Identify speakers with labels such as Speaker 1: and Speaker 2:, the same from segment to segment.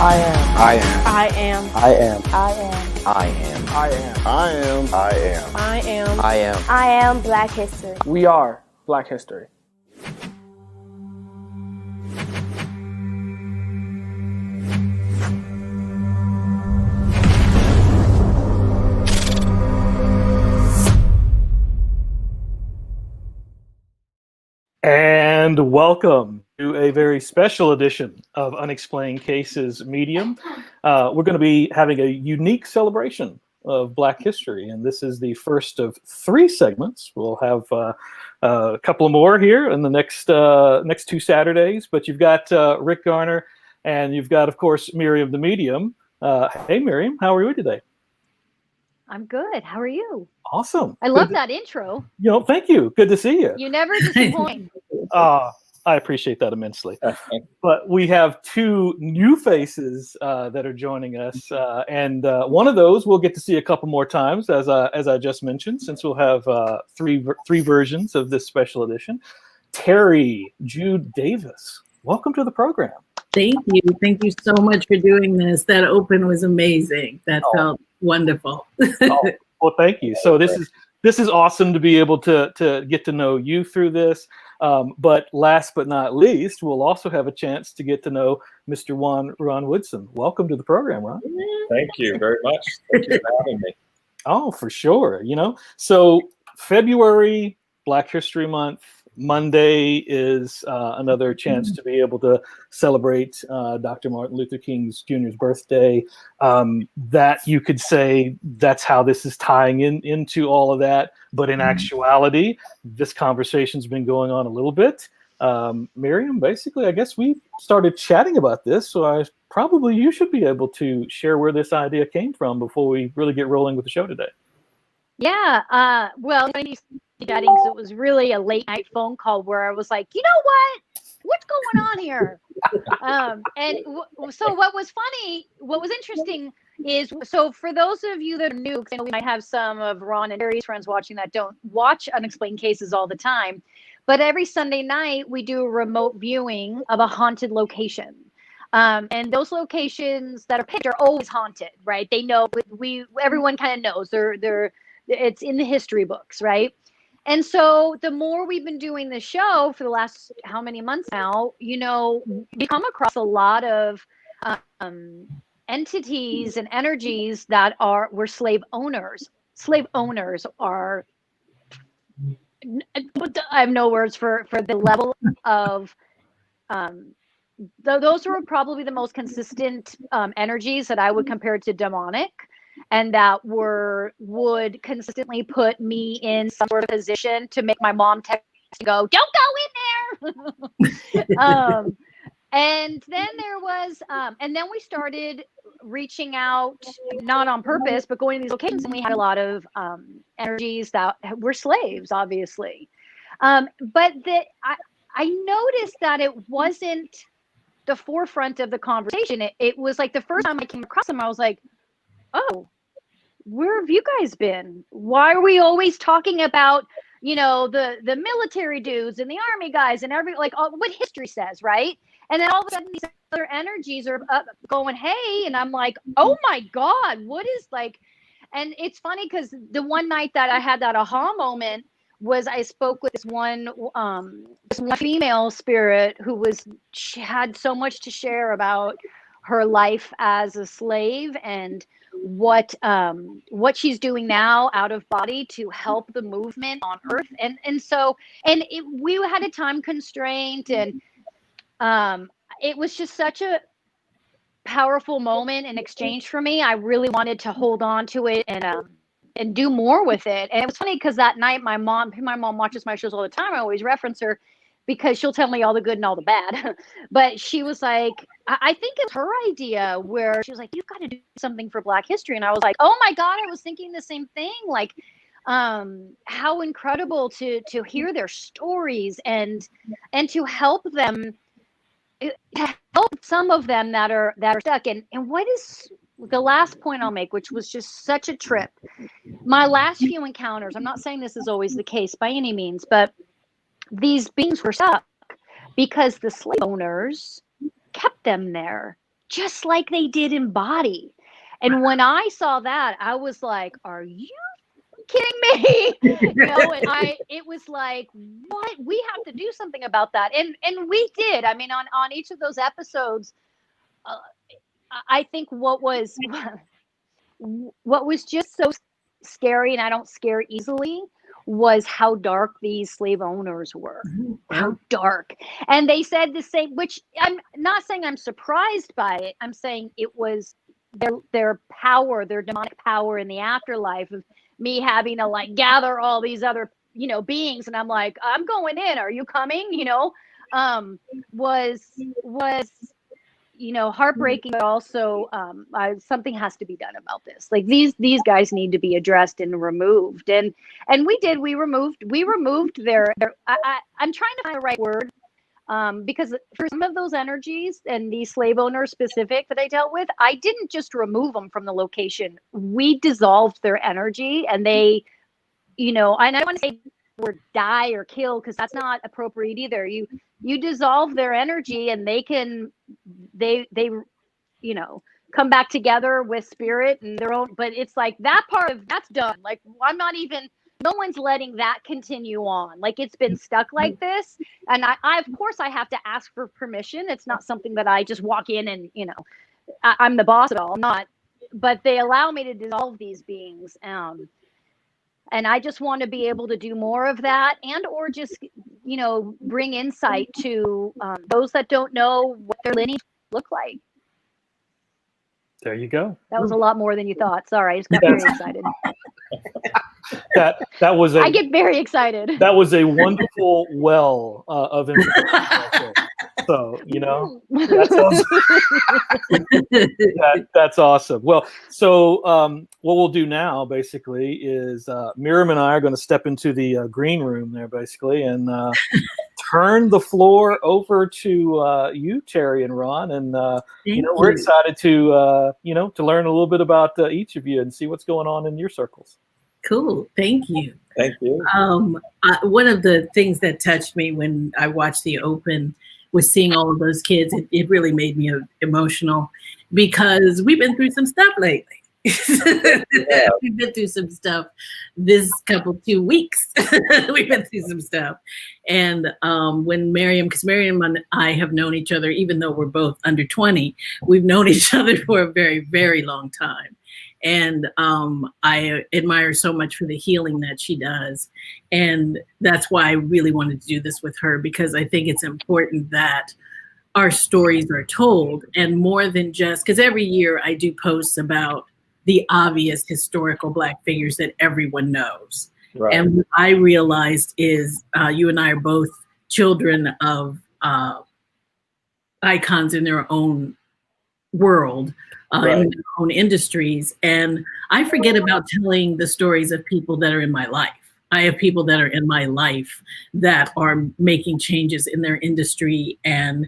Speaker 1: I am.
Speaker 2: I am.
Speaker 3: I am.
Speaker 1: I am.
Speaker 3: I am.
Speaker 2: I am.
Speaker 1: I am.
Speaker 2: I am. I am.
Speaker 3: I am.
Speaker 2: I am.
Speaker 4: I am Black History.
Speaker 1: We are Black History.
Speaker 5: And welcome to a very special edition of Unexplained Cases Medium. We're going to be having a unique celebration of Black history, and this is the first of 3 segments. We'll have a couple more here in the next 2 Saturdays, but you've got Rick Garner, and you've got, of course, Maryam the Medium. Hey, Maryam, how are you today?
Speaker 6: I'm good. How are you?
Speaker 5: Awesome.
Speaker 6: I love that intro.
Speaker 5: Thank you. Good to see you.
Speaker 6: You never disappoint.
Speaker 5: I appreciate that immensely. But we have 2 new faces that are joining us, and one of those we'll get to see a couple more times, as I just mentioned, since we'll have three versions of this special edition. Terri Jude Davis, welcome to the program.
Speaker 7: Thank you. Thank you so much for doing this. That open was amazing. That felt wonderful.
Speaker 5: Well, thank you. So this is awesome to be able to get to know you through this. But last but not least, we'll also have a chance to get to know Mr. Ron Woodson. Welcome to the program, Ron.
Speaker 8: Thank you very much. Thank you for having me.
Speaker 5: Oh, for sure. So February, Black History Month. Monday is another chance to be able to celebrate Dr. Martin Luther King Jr.'s birthday. That you could say that's how this is tying into all of that. But in actuality, this conversation's been going on a little bit. Maryam, basically, I guess we started chatting about this, so probably you should be able to share where this idea came from before we really get rolling with the show today.
Speaker 6: Yeah. Well, chatting, so it was really a late night phone call where I was like, you know what? What's going on here? So what was interesting is, so for those of you that are new, because I know we might have some of Ron and Terry's friends watching that don't watch Unexplained Cases all the time, but every Sunday night we do a remote viewing of a haunted location. And those locations that are picked are always haunted, right? They know, everyone kind of knows it's in the history books, right? And so the more we've been doing this show for the last how many months now, we come across a lot of entities and energies that were slave owners. Slave owners are, I have no words for the level of, those are probably the most consistent energies that I would compare to demonic. And that would consistently put me in some sort of position to make my mom text and go, "Don't go in there." And then there was, and then we started reaching out, not on purpose, but going to these locations, and we had a lot of energies that were slaves, obviously. But I noticed that it wasn't the forefront of the conversation. It was like the first time I came across them, I was like, oh, where have you guys been? Why are we always talking about, the military dudes and the army guys and what history says, right? And then all of a sudden these other energies are up going, hey, and I'm like, oh my God, what is and it's funny because the one night that I had that aha moment was I spoke with this one female spirit she had so much to share about her life as a slave and what she's doing now out of body to help the movement on Earth, we had a time constraint, and it was just such a powerful moment in exchange for me. I really wanted to hold on to it and do more with it. And it was funny because that night my mom watches my shows all the time. I always reference her because she'll tell me all the good and all the bad. But she was like, I think it's her idea where she was like, you've got to do something for Black history. And I was like, oh my God, I was thinking the same thing. How incredible to hear their stories and to help them, to help some of them that are stuck. And what is the last point I'll make, which was just such a trip. My last few encounters, I'm not saying this is always the case by any means, but these beings were stuck because the slave owners kept them there just like they did in Body. And when I saw that, I was like, are you kidding me? And it was like, what? We have to do something about that. And we did. I mean, on each of those episodes, I think what was just so scary, and I don't scare easily, was how dark these slave owners were. How dark. And they said the same, which I'm not saying I'm surprised by it. I'm saying it was their power, their demonic power in the afterlife, of me having to like gather all these other, beings. And I'm like, I'm going in. Are you coming? Was heartbreaking, but also something has to be done about this. Like these guys need to be addressed and removed. And we did. We removed their I'm trying to find the right word, because for some of those energies and these slave owners specific that I dealt with, I didn't just remove them from the location. We dissolved their energy, and they, and I don't want to say word die or kill, because that's not appropriate either. You dissolve their energy, and they come back together with spirit and their own. But it's like that part of that's done. Like I'm not even. No one's letting that continue on. Like it's been stuck like this. And I of course I have to ask for permission. It's not something that I just walk in and, I'm the boss at all. I'm not, but they allow me to dissolve these beings. And I just want to be able to do more of that, and, or just, bring insight to those that don't know what their lineage look like.
Speaker 5: There you go.
Speaker 6: That was a lot more than you thought. Sorry, I just got very excited.
Speaker 5: That was
Speaker 6: I get very excited.
Speaker 5: That was a wonderful well of information. So that's awesome. That's awesome. Well, so what we'll do now basically is Maryam and I are going to step into the green room there basically, and turn the floor over to you, Terri and Ron, and we're excited to to learn a little bit about each of you and see what's going on in your circles.
Speaker 7: Cool. Thank you.
Speaker 8: Thank you.
Speaker 7: One of the things that touched me when I watched the open was seeing all of those kids. It really made me emotional, because we've been through some stuff lately. Yeah. We've been through some stuff this 2 weeks. We've been through some stuff. And when because Maryam and I have known each other, even though we're both under 20, we've known each other for a very, very long time. And I admire so much for the healing that she does. And that's why I really wanted to do this with her, because I think it's important that our stories are told, and more than just, because every year I do posts about the obvious historical Black figures that everyone knows. Right. And what I realized is you and I are both children of icons in their own world.
Speaker 8: Right.
Speaker 7: In their own industries. And I forget about telling the stories of people that are in my life. I have people that are in my life that are making changes in their industry and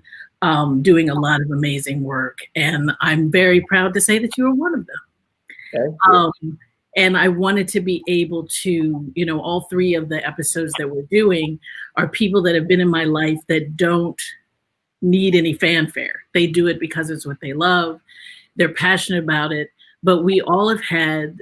Speaker 7: doing a lot of amazing work. And I'm very proud to say that you are one of them. And I wanted to be able to, all 3 of the episodes that we're doing are people that have been in my life that don't need any fanfare. They do it because it's what they love. They're passionate about it, but we all have had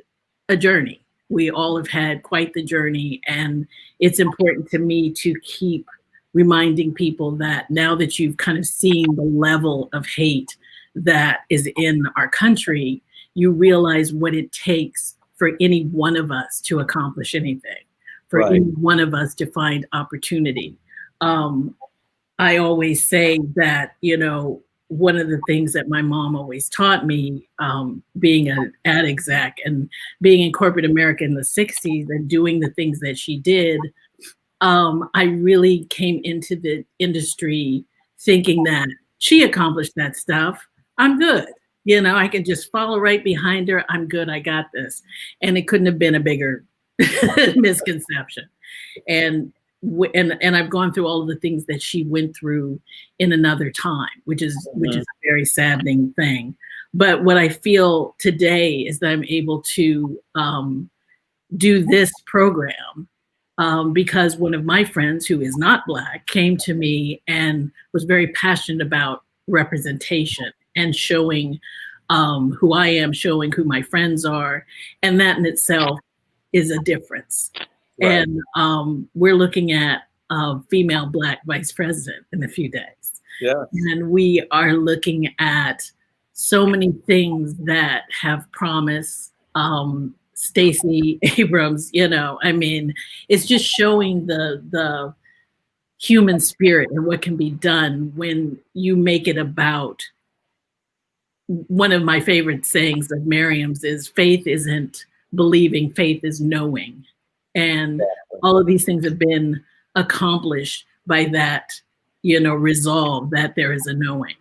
Speaker 7: a journey. We all have had quite the journey. And it's important to me to keep reminding people that now that you've kind of seen the level of hate that is in our country, you realize what it takes for any one of us to accomplish anything, for any one of us to find opportunity. I always say that, one of the things that my mom always taught me, being an ad exec and being in corporate America in the 60s and doing the things that she did, I really came into the industry thinking that she accomplished that stuff. I'm good. I can just follow right behind her. I'm good. I got this. And it couldn't have been a bigger misconception. And I've gone through all of the things that she went through in another time, which is a very saddening thing. But what I feel today is that I'm able to do this program because one of my friends who is not Black came to me and was very passionate about representation and showing who I am, showing who my friends are. And that in itself is a difference. Right. And we're looking at a female Black vice president in a few days.
Speaker 8: Yeah.
Speaker 7: And we are looking at so many things that have promise. Stacey Abrams, I mean, it's just showing the human spirit and what can be done when you make it about. One of my favorite sayings of Maryam's is faith isn't believing, faith is knowing. And all of these things have been accomplished by that, resolve that there is a knowing.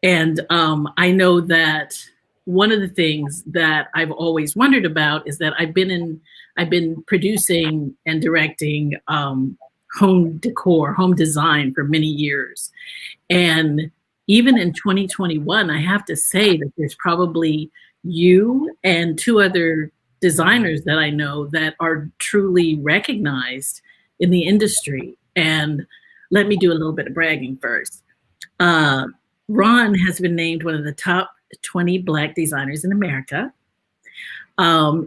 Speaker 7: And I know that one of the things that I've always wondered about is that I've been producing and directing home decor, home design for many years. And even in 2021, I have to say that there's probably you and two other designers that I know that are truly recognized in the industry. And let me do a little bit of bragging first. Ron has been named one of the top 20 Black designers in America.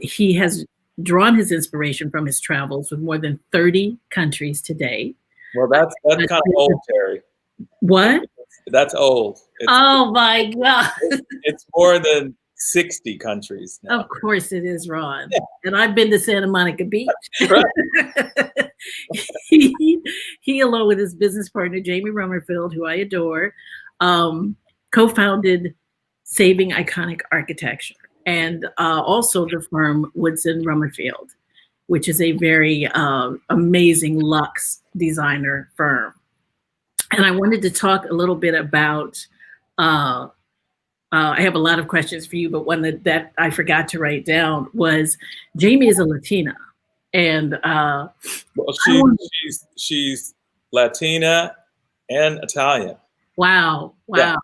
Speaker 7: He has drawn his inspiration from his travels with more than 30 countries to date.
Speaker 8: Well, that's kind of old, Terri.
Speaker 7: What?
Speaker 8: That's old.
Speaker 7: Oh my God.
Speaker 8: It's more than 60 countries now.
Speaker 7: Of course it is, Ron. Yeah. And I've been to Santa Monica Beach.
Speaker 8: Right.
Speaker 7: He, along with his business partner, Jamie Rummerfield, who I adore, co-founded Saving Iconic Architecture, and also the firm Woodson Rummerfield, which is a very amazing luxe designer firm. And I wanted to talk a little bit about, I have a lot of questions for you, but one that I forgot to write down was Jamie is a Latina. And
Speaker 8: well, she's Latina and Italian.
Speaker 7: Wow.
Speaker 8: Yeah.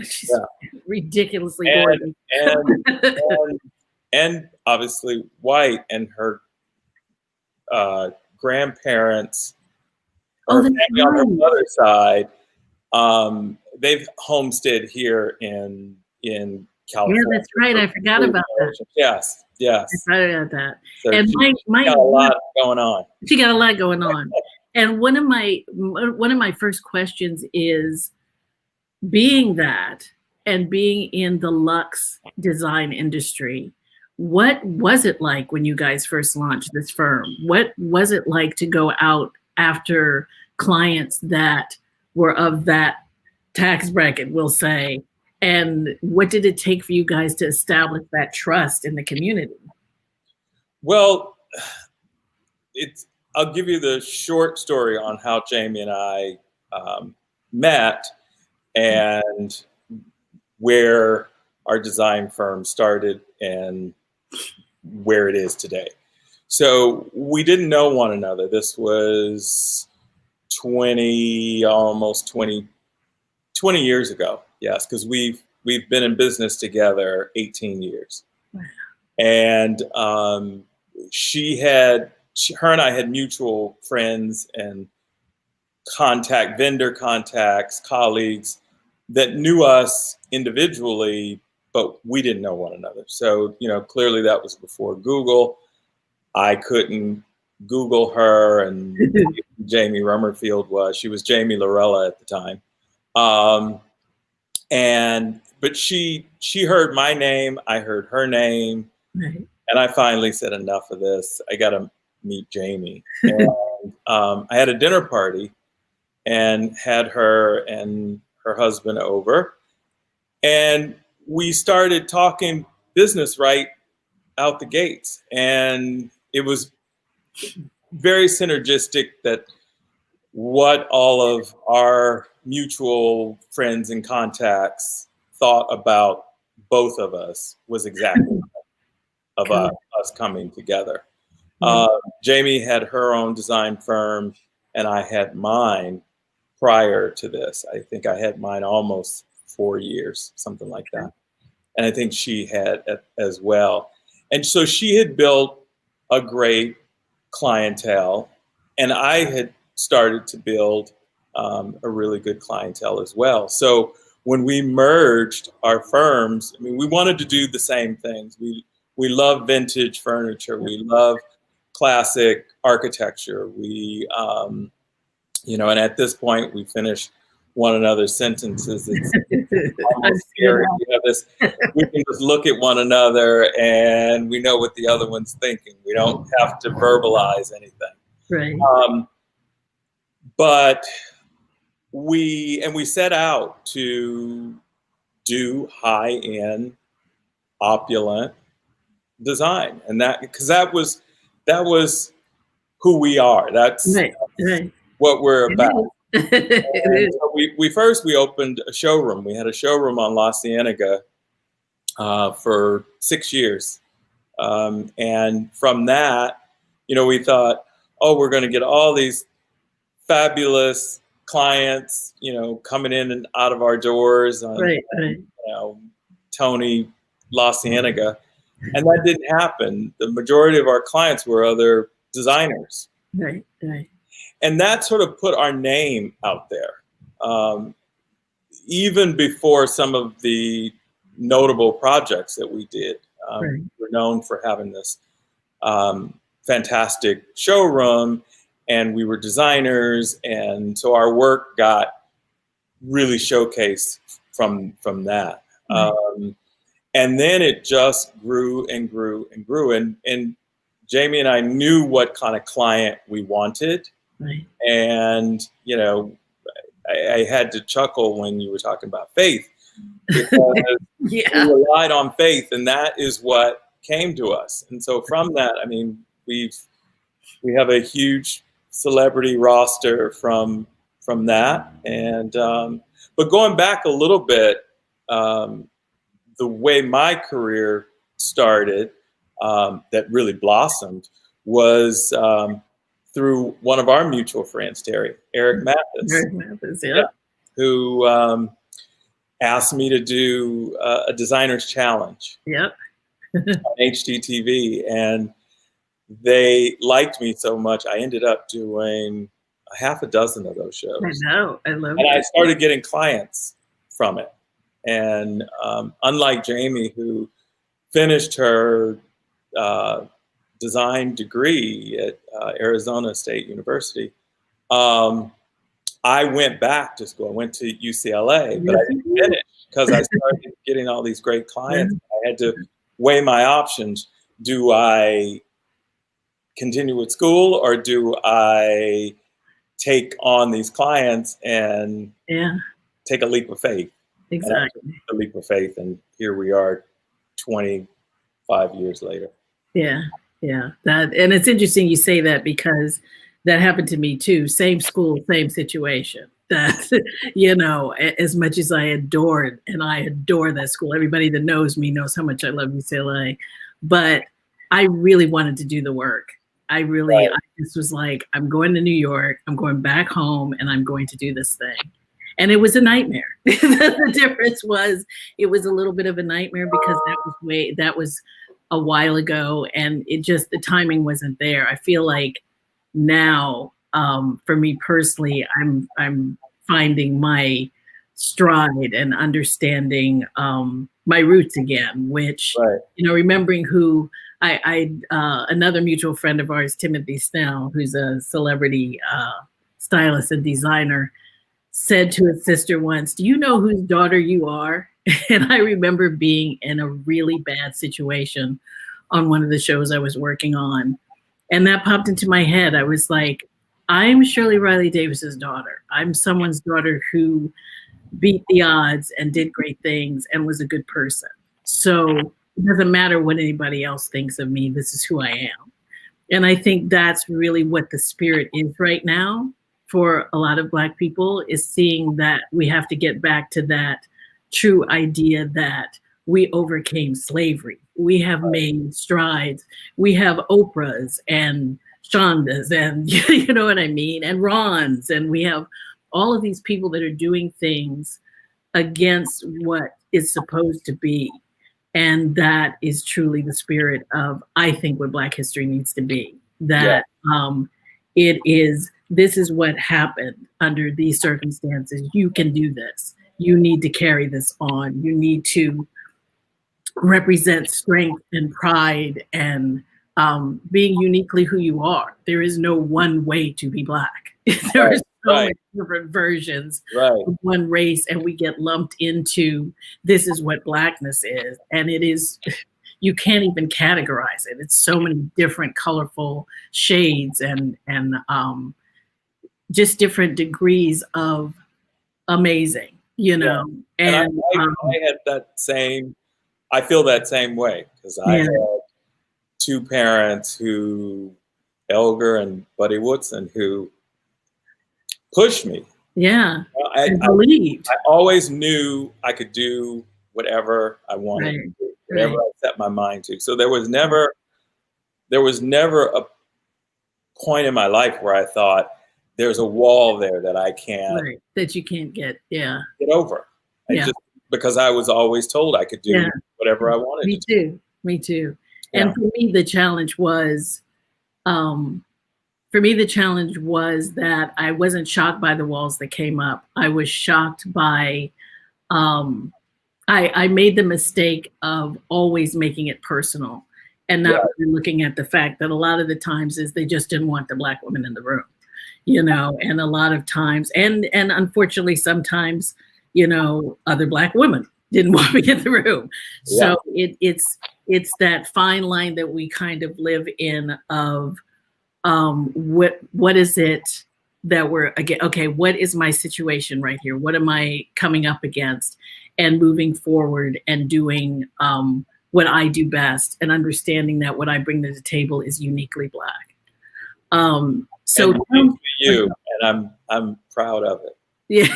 Speaker 7: She's ridiculously gorgeous.
Speaker 8: And obviously white, and her grandparents, her family on her mother's side, they've homesteaded here in California.
Speaker 7: Yeah, that's right. I forgot about that.
Speaker 8: Yes.
Speaker 7: I forgot about that.
Speaker 8: So
Speaker 7: and
Speaker 8: my got a lot going on.
Speaker 7: She got a lot going on. And one of my first questions is, being that and being in the luxe design industry, what was it like when you guys first launched this firm? What was it like to go out after clients that were of that tax bracket, we'll say? And what did it take for you guys to establish that trust in the community?
Speaker 8: Well, I'll give you the short story on how Jamie and I met and where our design firm started and where it is today. So we didn't know one another. This was 20 years ago. Yes, because we've been in business together 18 years. Wow. And her and I had mutual friends and vendor contacts, colleagues that knew us individually, but we didn't know one another. So, clearly that was before Google. I couldn't Google her, and Jamie Rummerfield was. She was Jamie Lorella at the time. But she heard my name, I heard her name, right. And I finally said, enough of this. I got to meet Jamie. And I had a dinner party and had her and her husband over. And we started talking business right out the gates. And it was very synergistic that what all of our mutual friends and contacts thought about both of us was exactly of us coming together. Jamie had her own design firm and I had mine prior to this. I think I had mine almost 4 years, something like that. And I think she had as well. And so she had built a great clientele, and I had started to build a really good clientele as well. So when we merged our firms, I mean, we wanted to do the same things. We love vintage furniture. We love classic architecture. We, and at this point, we finish one another's sentences. It's almost scary. We have this. We can just look at one another and we know what the other one's thinking. We don't have to verbalize anything.
Speaker 7: Right.
Speaker 8: But we set out to do high-end, opulent design, and because that was who we are. That's
Speaker 7: right.
Speaker 8: What we're about. So we opened a showroom. We had a showroom on La Cienega for 6 years, and from that, we thought, oh, we're going to get all these fabulous clients, coming in and out of our doors on,
Speaker 7: right.
Speaker 8: Tony, La Cienega. And that didn't happen. The majority of our clients were other designers.
Speaker 7: Right.
Speaker 8: And that sort of put our name out there. Even before some of the notable projects that we did.
Speaker 7: Right.
Speaker 8: We're known for having this fantastic showroom, and we were designers, and so our work got really showcased from that.
Speaker 7: Right.
Speaker 8: And then it just grew and grew and grew, and Jamie and I knew what kind of client we wanted.
Speaker 7: Right.
Speaker 8: And I had to chuckle when you were talking about faith, because we relied on faith, and that is what came to us. And so from that, I mean, we have a huge celebrity roster from that. And but going back a little bit, the way my career started, that really blossomed, was through one of our mutual friends, Eric Mathis, who asked me to do a designer's challenge on HGTV, and they liked me so much, I ended up doing a half a dozen of those shows.
Speaker 7: I know, I love it.
Speaker 8: And I started getting clients from it. And unlike Jamie, who finished her design degree at Arizona State University, I went back to school. I went to UCLA, but I didn't finish because I started getting all these great clients. I had to weigh my options. Do I continue with school, or do I take on these clients and take a leap of faith?
Speaker 7: Exactly.
Speaker 8: A leap of faith, and here we are 25 years later.
Speaker 7: Yeah. And it's interesting you say that, because that happened to me too. Same school, same situation. That, as much as I adored, and I adore that school, everybody that knows me knows how much I love UCLA, but I really wanted to do the work. I just was like, I'm going to New York, I'm going back home, and I'm going to do this thing. And it was a nightmare. The difference was, it was a little bit of a nightmare, because that was a while ago, and the timing wasn't there. I feel like now, for me personally, I'm finding my stride and understanding my roots again, which, remembering who another mutual friend of ours, Timothy Snell, who's a celebrity stylist and designer, said to his sister once, "Do you know whose daughter you are?" And I remember being in a really bad situation on one of the shows I was working on. And that popped into my head. I was like, I'm Shirley Riley Davis's daughter. I'm someone's daughter who beat the odds and did great things and was a good person. So it doesn't matter what anybody else thinks of me. This is who I am. And I think that's really what the spirit is right now for a lot of Black people, is seeing that we have to get back to that true idea that we overcame slavery. We have made strides. We have Oprahs and Shondas and you know what I mean, and Rons, and we have all of these people that are doing things against what is supposed to be. And that is truly the spirit of, I think, what Black history needs to be. That this is what happened under these circumstances. You can do this. you need to carry this on. You need to represent strength and pride and being uniquely who you are. There is no one way to be Black. There are so many different versions of one race, and we get lumped into this is what Blackness is, and it is. You can't even categorize it. It's so many different colorful shades and just different degrees of amazing, you know.
Speaker 8: Yeah. And I had that same, I feel that same way, because I had two parents who, Elgar and Buddy Woodson, who pushed me.
Speaker 7: Yeah,
Speaker 8: I
Speaker 7: believed.
Speaker 8: I always knew I could do whatever I wanted to do, whatever I set my mind to. So there was never a point in my life where I thought there's a wall there that I can't
Speaker 7: that you can't get
Speaker 8: over. Just because I was always told I could do whatever I wanted
Speaker 7: me
Speaker 8: to do.
Speaker 7: Too. Me too. And for me, the challenge was that I wasn't shocked by the walls that came up. I was shocked by I made the mistake of always making it personal and not really looking at the fact that a lot of the times is they just didn't want the Black woman in the room, you know, and a lot of times, and unfortunately sometimes, you know, other Black women didn't want me in the room. So it's that fine line that we kind of live in of what is it that we're again, okay, what is my situation right here? What am I coming up against? And moving forward and doing what I do best, and understanding that what I bring to the table is uniquely Black. So
Speaker 8: and you, and I'm proud of it.
Speaker 7: Yeah,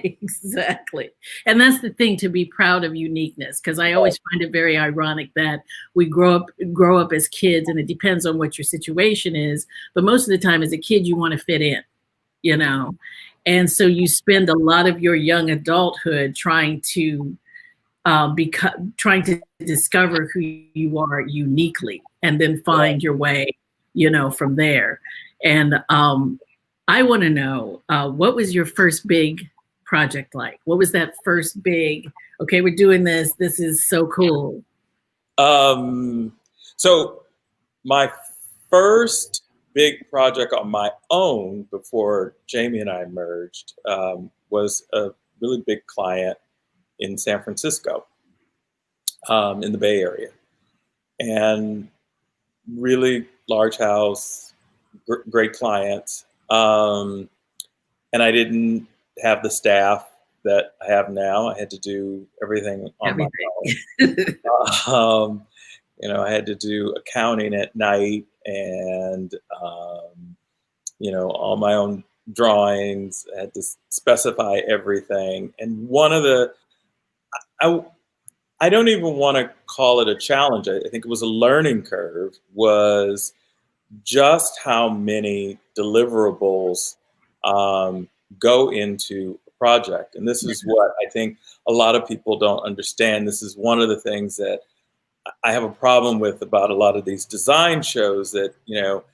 Speaker 7: exactly. And that's the thing, to be proud of uniqueness, because I always find it very ironic that we grow up as kids, and it depends on what your situation is, but most of the time as a kid you want to fit in, you know. And so you spend a lot of your young adulthood trying to discover who you are uniquely, and then find your way, you know, from there. And I want to know, what was your first big project like? What was that first big, okay, we're doing this. This is so cool.
Speaker 8: So my first big project on my own before Jamie and I merged was a really big client in San Francisco, in the Bay Area, and really large house, great clients. And I didn't have the staff that I have now. I had to do everything on my own. You know, I had to do accounting at night, and you know, all my own drawings. I had to specify everything. And one of the, I don't even want to call it a challenge. I think it was a learning curve, was just how many deliverables go into a project. And this is what I think a lot of people don't understand. This is one of the things that I have a problem with about a lot of these design shows, that, you know,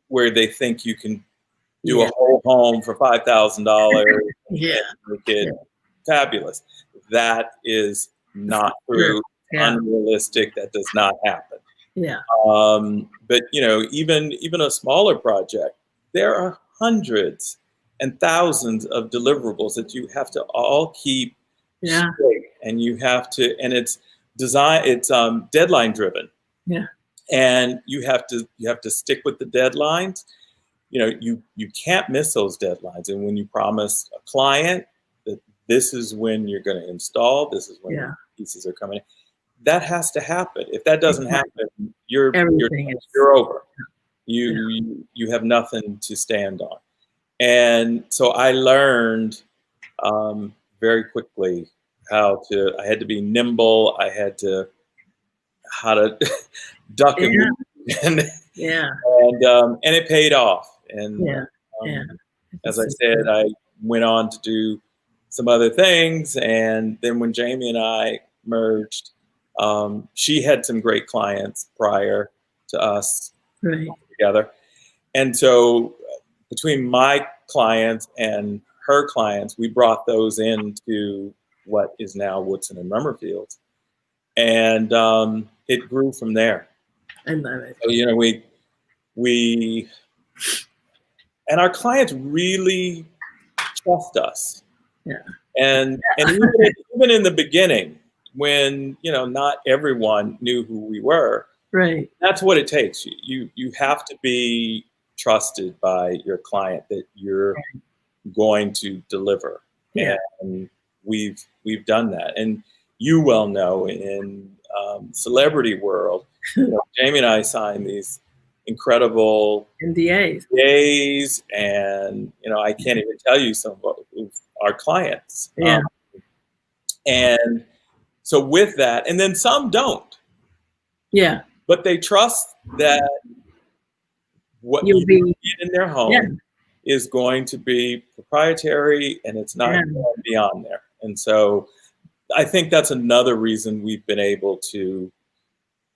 Speaker 8: where they think you can do a whole home for $5,000 and make it fabulous. That is not true. Unrealistic. That does not happen. But you know, even a smaller project, there are hundreds and thousands of deliverables that you have to all keep straight, and you have to, and it's deadline driven. And you have to stick with the deadlines. You know, you can't miss those deadlines. And when you promise a client that this is when you're going to install, this is when pieces are coming in, that has to happen. If that doesn't happen, you're over. You have nothing to stand on. And so I learned very quickly I had to be nimble. I had to how to duck and and it paid off. And as I said, I went on to do some other things. And then when Jamie and I merged, she had some great clients prior to us together. And so between my clients and her clients, we brought those into what is now Woodson and Rummerfield, and it grew from there.
Speaker 7: I love it.
Speaker 8: So, you know, we and our clients really trust us.
Speaker 7: Yeah.
Speaker 8: And even in the beginning, when, you know, not everyone knew who we were,
Speaker 7: right,
Speaker 8: that's what it takes. You have to be trusted by your client that you're going to deliver.
Speaker 7: Yeah.
Speaker 8: And we've done that. And you well know, in celebrity world, you know, Jamie and I signed these incredible
Speaker 7: NDAs,
Speaker 8: and, you know, I can't even tell you some of our clients.
Speaker 7: Yeah.
Speaker 8: And so with that, and then some don't.
Speaker 7: Yeah.
Speaker 8: But they trust that what you get in their home is going to be proprietary, and it's not going beyond there. And so I think that's another reason we've been able to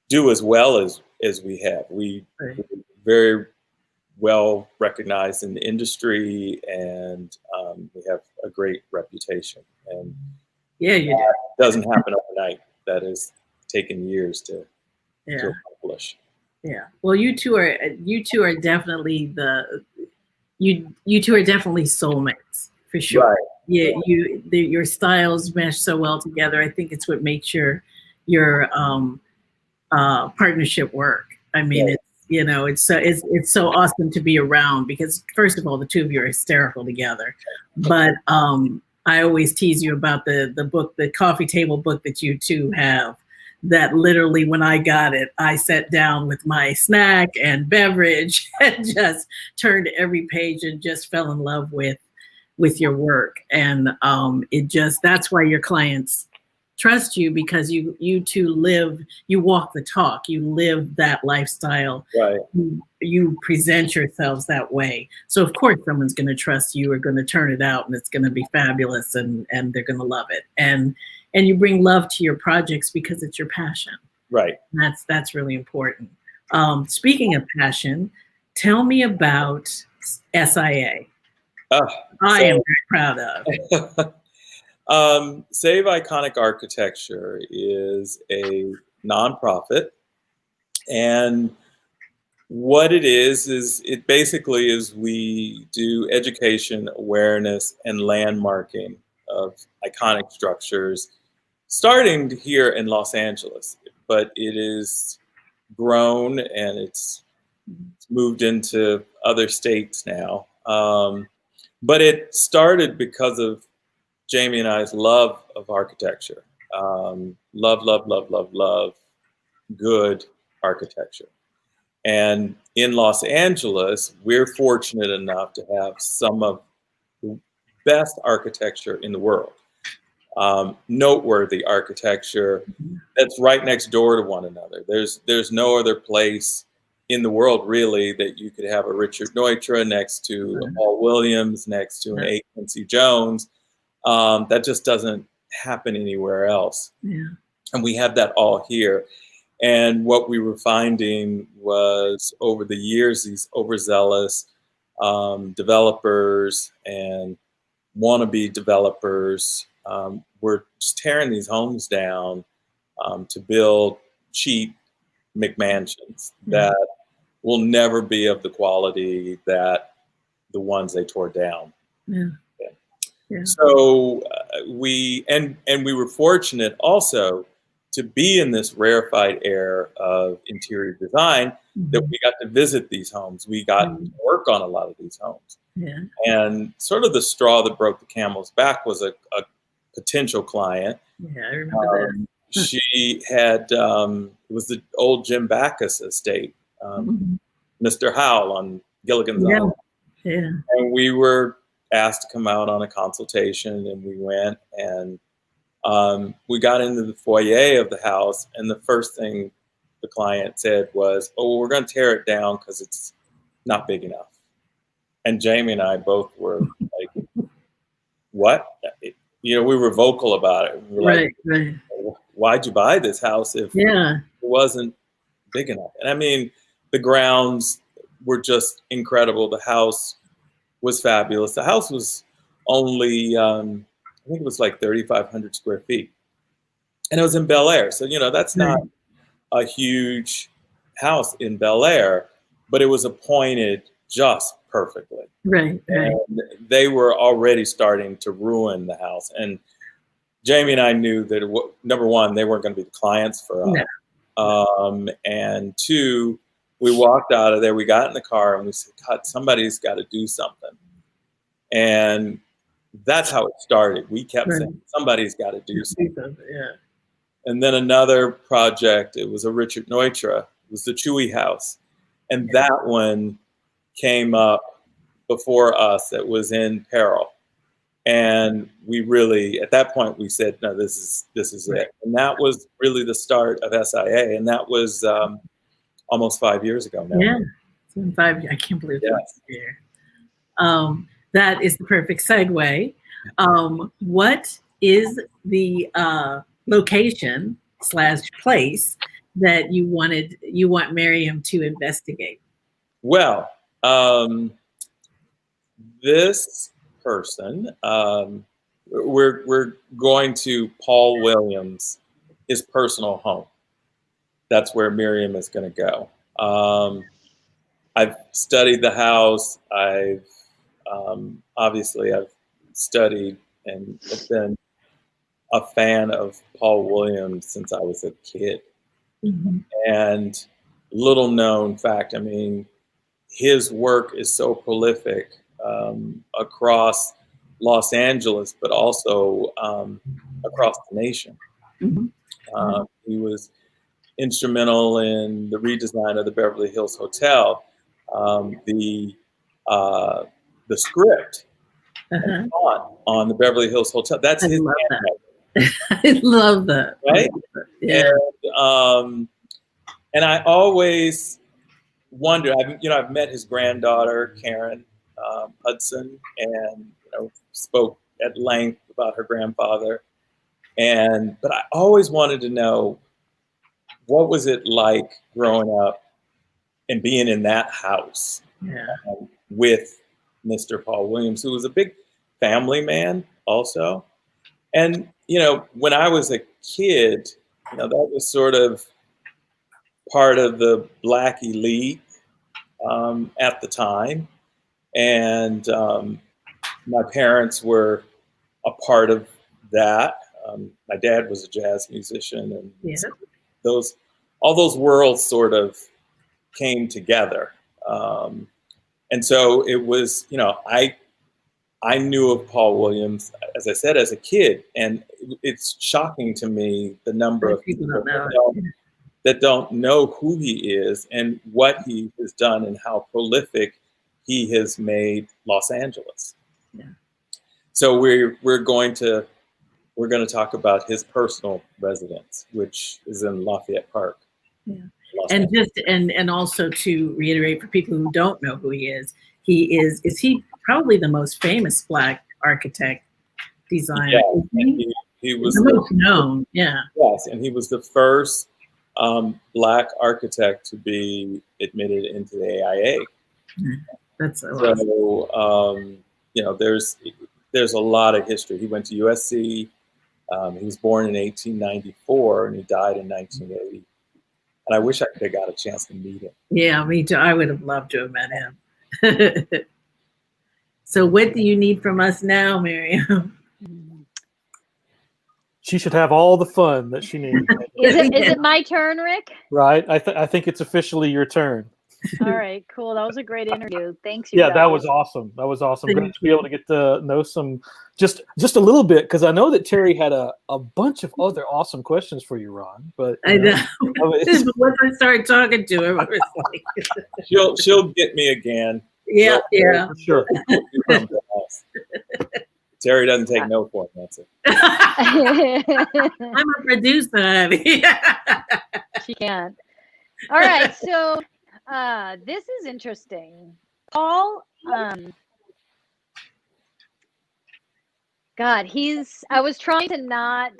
Speaker 8: do as well as we have. We're very well recognized in the industry, and we have a great reputation. And it doesn't happen overnight. That has taken years to accomplish.
Speaker 7: Yeah. Well, you two are definitely you two are definitely soulmates for sure.
Speaker 8: Right.
Speaker 7: Yeah. Your styles mesh so well together. I think it's what makes your partnership work. I mean, it's so awesome to be around, because first of all, the two of you are hysterical together. But I always tease you about the book, the coffee table book that you two have, that literally when I got it, I sat down with my snack and beverage and just turned to every page and just fell in love with your work. And that's why your clients trust you, because you two you walk the talk, you live that lifestyle.
Speaker 8: Right.
Speaker 7: You present yourselves that way. So of course someone's going to trust you, or going to turn it out, and it's going to be fabulous, and they're going to love it. And you bring love to your projects because it's your passion.
Speaker 8: Right.
Speaker 7: And that's really important. Speaking of passion, tell me about SIA. I am very proud of.
Speaker 8: Save Iconic Architecture is a nonprofit, and what it is it basically is we do education, awareness, and landmarking of iconic structures, starting here in Los Angeles, but it is grown and it's moved into other states now. But it started because of Jamie and I's love of architecture. Love good architecture. And in Los Angeles, we're fortunate enough to have some of the best architecture in the world. Noteworthy architecture that's right next door to one another. There's no other place in the world really that you could have a Richard Neutra next to a Paul Williams, next to an A. Quincy Jones. That just doesn't happen anywhere else.
Speaker 7: Yeah.
Speaker 8: And we have that all here. And what we were finding was, over the years, these overzealous developers and wannabe developers were just tearing these homes down to build cheap McMansions that will never be of the quality that the ones they tore down.
Speaker 7: Yeah.
Speaker 8: Yeah. So we were fortunate also to be in this rarefied air of interior design that we got to visit these homes. We got to work on a lot of these homes.
Speaker 7: Yeah. And
Speaker 8: sort of the straw that broke the camel's back was a potential client.
Speaker 7: Yeah, I remember that.
Speaker 8: She had, it was the old Jim Backus estate, Mr. Howell on Gilligan's Island.
Speaker 7: Yeah.
Speaker 8: And we were asked to come out on a consultation, and we went, and we got into the foyer of the house, and the first thing the client said was, "Oh, we're going to tear it down because it's not big enough." And Jamie and I both were like, "What?" We were vocal about it. We were like, "Why'd you buy this house if it wasn't big enough?" And I mean, the grounds were just incredible. The house was fabulous. The house was only, I think it was like 3,500 square feet. And it was in Bel Air. So, that's not a huge house in Bel Air, but it was appointed just perfectly.
Speaker 7: Right.
Speaker 8: And they were already starting to ruin the house. And Jamie and I knew that, number one, they weren't going to be the clients for us. No. And two, we walked out of there, we got in the car, and we said, God, somebody's got to do something. And that's how it started. We kept saying, somebody's got to do something.
Speaker 7: Yeah.
Speaker 8: And then another project, it was a Richard Neutra, it was the Chewy House. And that one came up before us. It was in peril. And we really, at that point, we said, no, this is it. And that was really the start of SIA. And that was almost 5 years ago now.
Speaker 7: Yeah, it's been 5 years. I can't believe it's here. That is the perfect segue. What is the location / place that you want Maryam to investigate?
Speaker 8: Well, this person, we're going to Paul Williams, his personal home. That's where Maryam is going to go. I've studied the house. I've studied and have been a fan of Paul Williams since I was a kid.
Speaker 7: Mm-hmm.
Speaker 8: And little known fact, I mean, his work is so prolific across Los Angeles, but also across the nation.
Speaker 7: Mm-hmm.
Speaker 8: He was instrumental in the redesign of the Beverly Hills Hotel, the script on the Beverly Hills Hotel. That's his handwriting.
Speaker 7: I love that.
Speaker 8: Right?
Speaker 7: Yeah.
Speaker 8: And I always wonder. I've met his granddaughter Karen Hudson, and spoke at length about her grandfather. But I always wanted to know, what was it like growing up and being in that house with Mr. Paul Williams, who was a big family man also. And, when I was a kid, that was sort of part of the Black elite at the time. And my parents were a part of that. My dad was a jazz musician, and all those worlds sort of came together. And so it was, I knew of Paul Williams, as I said, as a kid, and it's shocking to me the number of people that don't know who he is and what he has done and how prolific he has made Los Angeles.
Speaker 7: Yeah. So
Speaker 8: we're going to talk about his personal residence, which is in Lafayette Park.
Speaker 7: Yeah. And also to reiterate for people who don't know who he is he probably the most famous Black architect designer?
Speaker 8: Yeah, he was
Speaker 7: the most known. Yeah.
Speaker 8: Yes, and he was the first Black architect to be admitted into the AIA.
Speaker 7: That's so awesome.
Speaker 8: There's a lot of history. He went to USC. He was born in 1894 and he died in 1980. And I wish I could have got a chance to meet him.
Speaker 7: Yeah, me too. I would have loved to have met him. So what do you need from us now, Maryam?
Speaker 5: She should have all the fun that she needs.
Speaker 6: Is it my turn, Rick?
Speaker 5: Right. I think it's officially your turn.
Speaker 6: All right, cool. That was a great interview. Thanks, you
Speaker 5: Yeah,
Speaker 6: guys.
Speaker 5: that was awesome. Great to be able to get to know some, just a little bit, because I know that Terri had a bunch of other awesome questions for you, Ron. But
Speaker 7: I know. Once I started talking to her, I was like,
Speaker 8: she'll get me again.
Speaker 7: Yeah,
Speaker 5: for sure.
Speaker 8: Terri doesn't take no for it. That's it.
Speaker 7: I'm a producer, honey.
Speaker 6: She can't. All right, so this is interesting. Paul, I was trying to not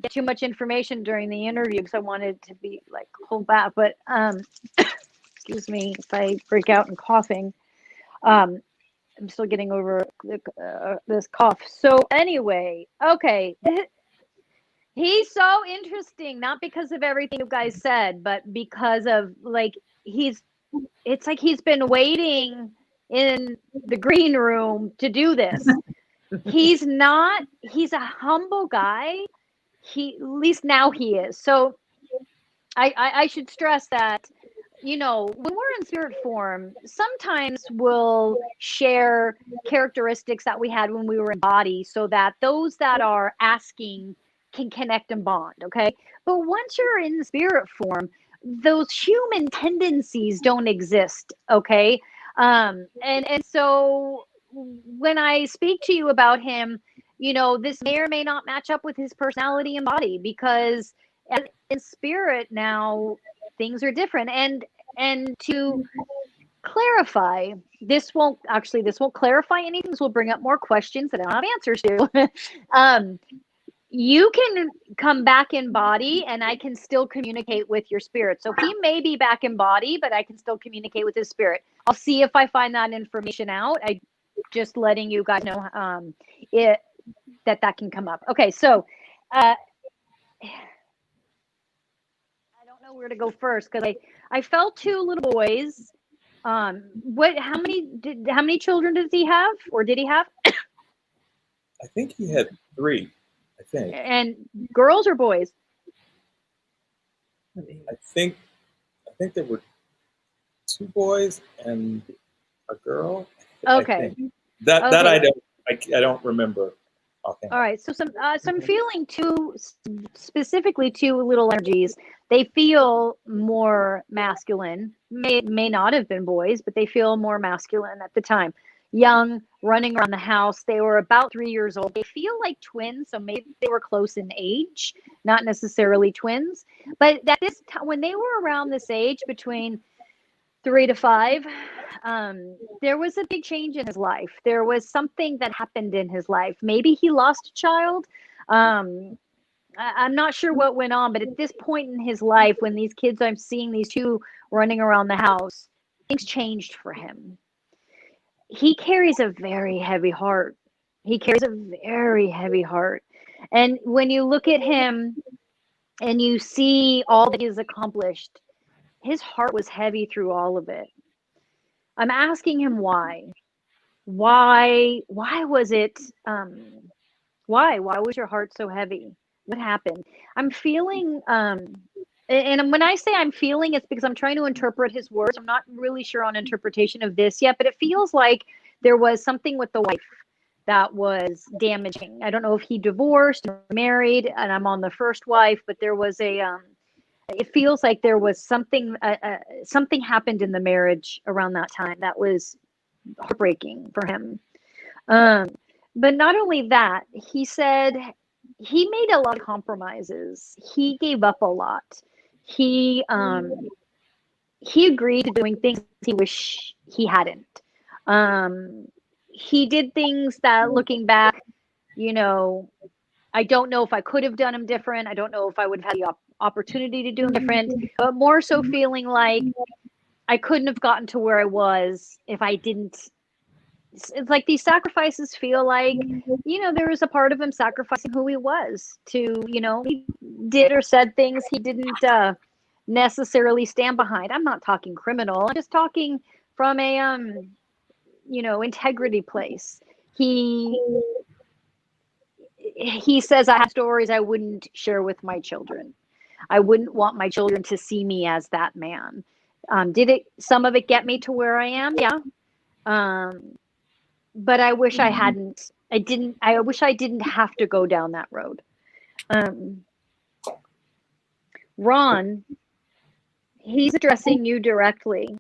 Speaker 6: get too much information during the interview because I wanted to be like hold back, but excuse me if I break out in coughing. I'm still getting over this cough. So anyway, okay. He's so interesting, not because of everything you guys said, but because of like it's like he's been waiting in the green room to do this. He's a humble guy. At least now he is. So I should stress that, you know, when we're in spirit form, sometimes we'll share characteristics that we had when we were in body so that those that are asking can connect and bond, okay? But once you're in spirit form, those human tendencies don't exist, okay? And so when I speak to you about him, you know, this may or may not match up with his personality and body, because in spirit now things are different. And to clarify, this won't clarify anything. This will bring up more questions that I don't have answers to. You can come back in body and I can still communicate with your spirit. So he may be back in body, but I can still communicate with his spirit. I'll see if I find that information out. I just letting you guys know that can come up. Okay, so I don't know where to go first because I felt two little boys. How many children does he have, or did he have?
Speaker 8: I think he had 3. I think.
Speaker 6: And girls or boys?
Speaker 8: I think there were 2 boys and a girl.
Speaker 6: Okay.
Speaker 8: That I don't remember. Okay.
Speaker 6: All right. So some feeling specifically two little energies. They feel more masculine. May not have been boys, but they feel more masculine at the time. Young, running around the house. They were about 3 years old. They feel like twins, so maybe they were close in age, not necessarily twins. But at this time, when they were around this age, between 3 to 5, there was a big change in his life. There was something that happened in his life. Maybe he lost a child. I'm not sure what went on, but at this point in his life, when these kids, I'm seeing these 2 running around the house, things changed for him. He carries a very heavy heart. And when you look at him and you see all that he's accomplished, his heart was heavy through all of it. I'm asking him why. Why was it? Why was your heart so heavy? What happened? I'm feeling, and when I say I'm feeling, it's because I'm trying to interpret his words. I'm not really sure on interpretation of this yet, but it feels like there was something with the wife that was damaging. I don't know if he divorced or married, and I'm on the first wife, but there was it feels like there was something happened in the marriage around that time that was heartbreaking for him. But not only that, he said he made a lot of compromises. He gave up a lot. He agreed to doing things he wished he hadn't. He did things that, looking back, you know, I don't know if I could have done them different. I don't know if I would have had the opportunity to do them different, but more so feeling like I couldn't have gotten to where I was if I didn't. It's like these sacrifices feel like, you know, there was a part of him sacrificing who he was to, you know, he did or said things he didn't necessarily stand behind. I'm not talking criminal. I'm just talking from a, you know, integrity place. He says, I have stories I wouldn't share with my children. I wouldn't want my children to see me as that man. Did some of it get me to where I am? Yeah. But I wish I hadn't. I wish I didn't have to go down that road. Ron, he's addressing you directly.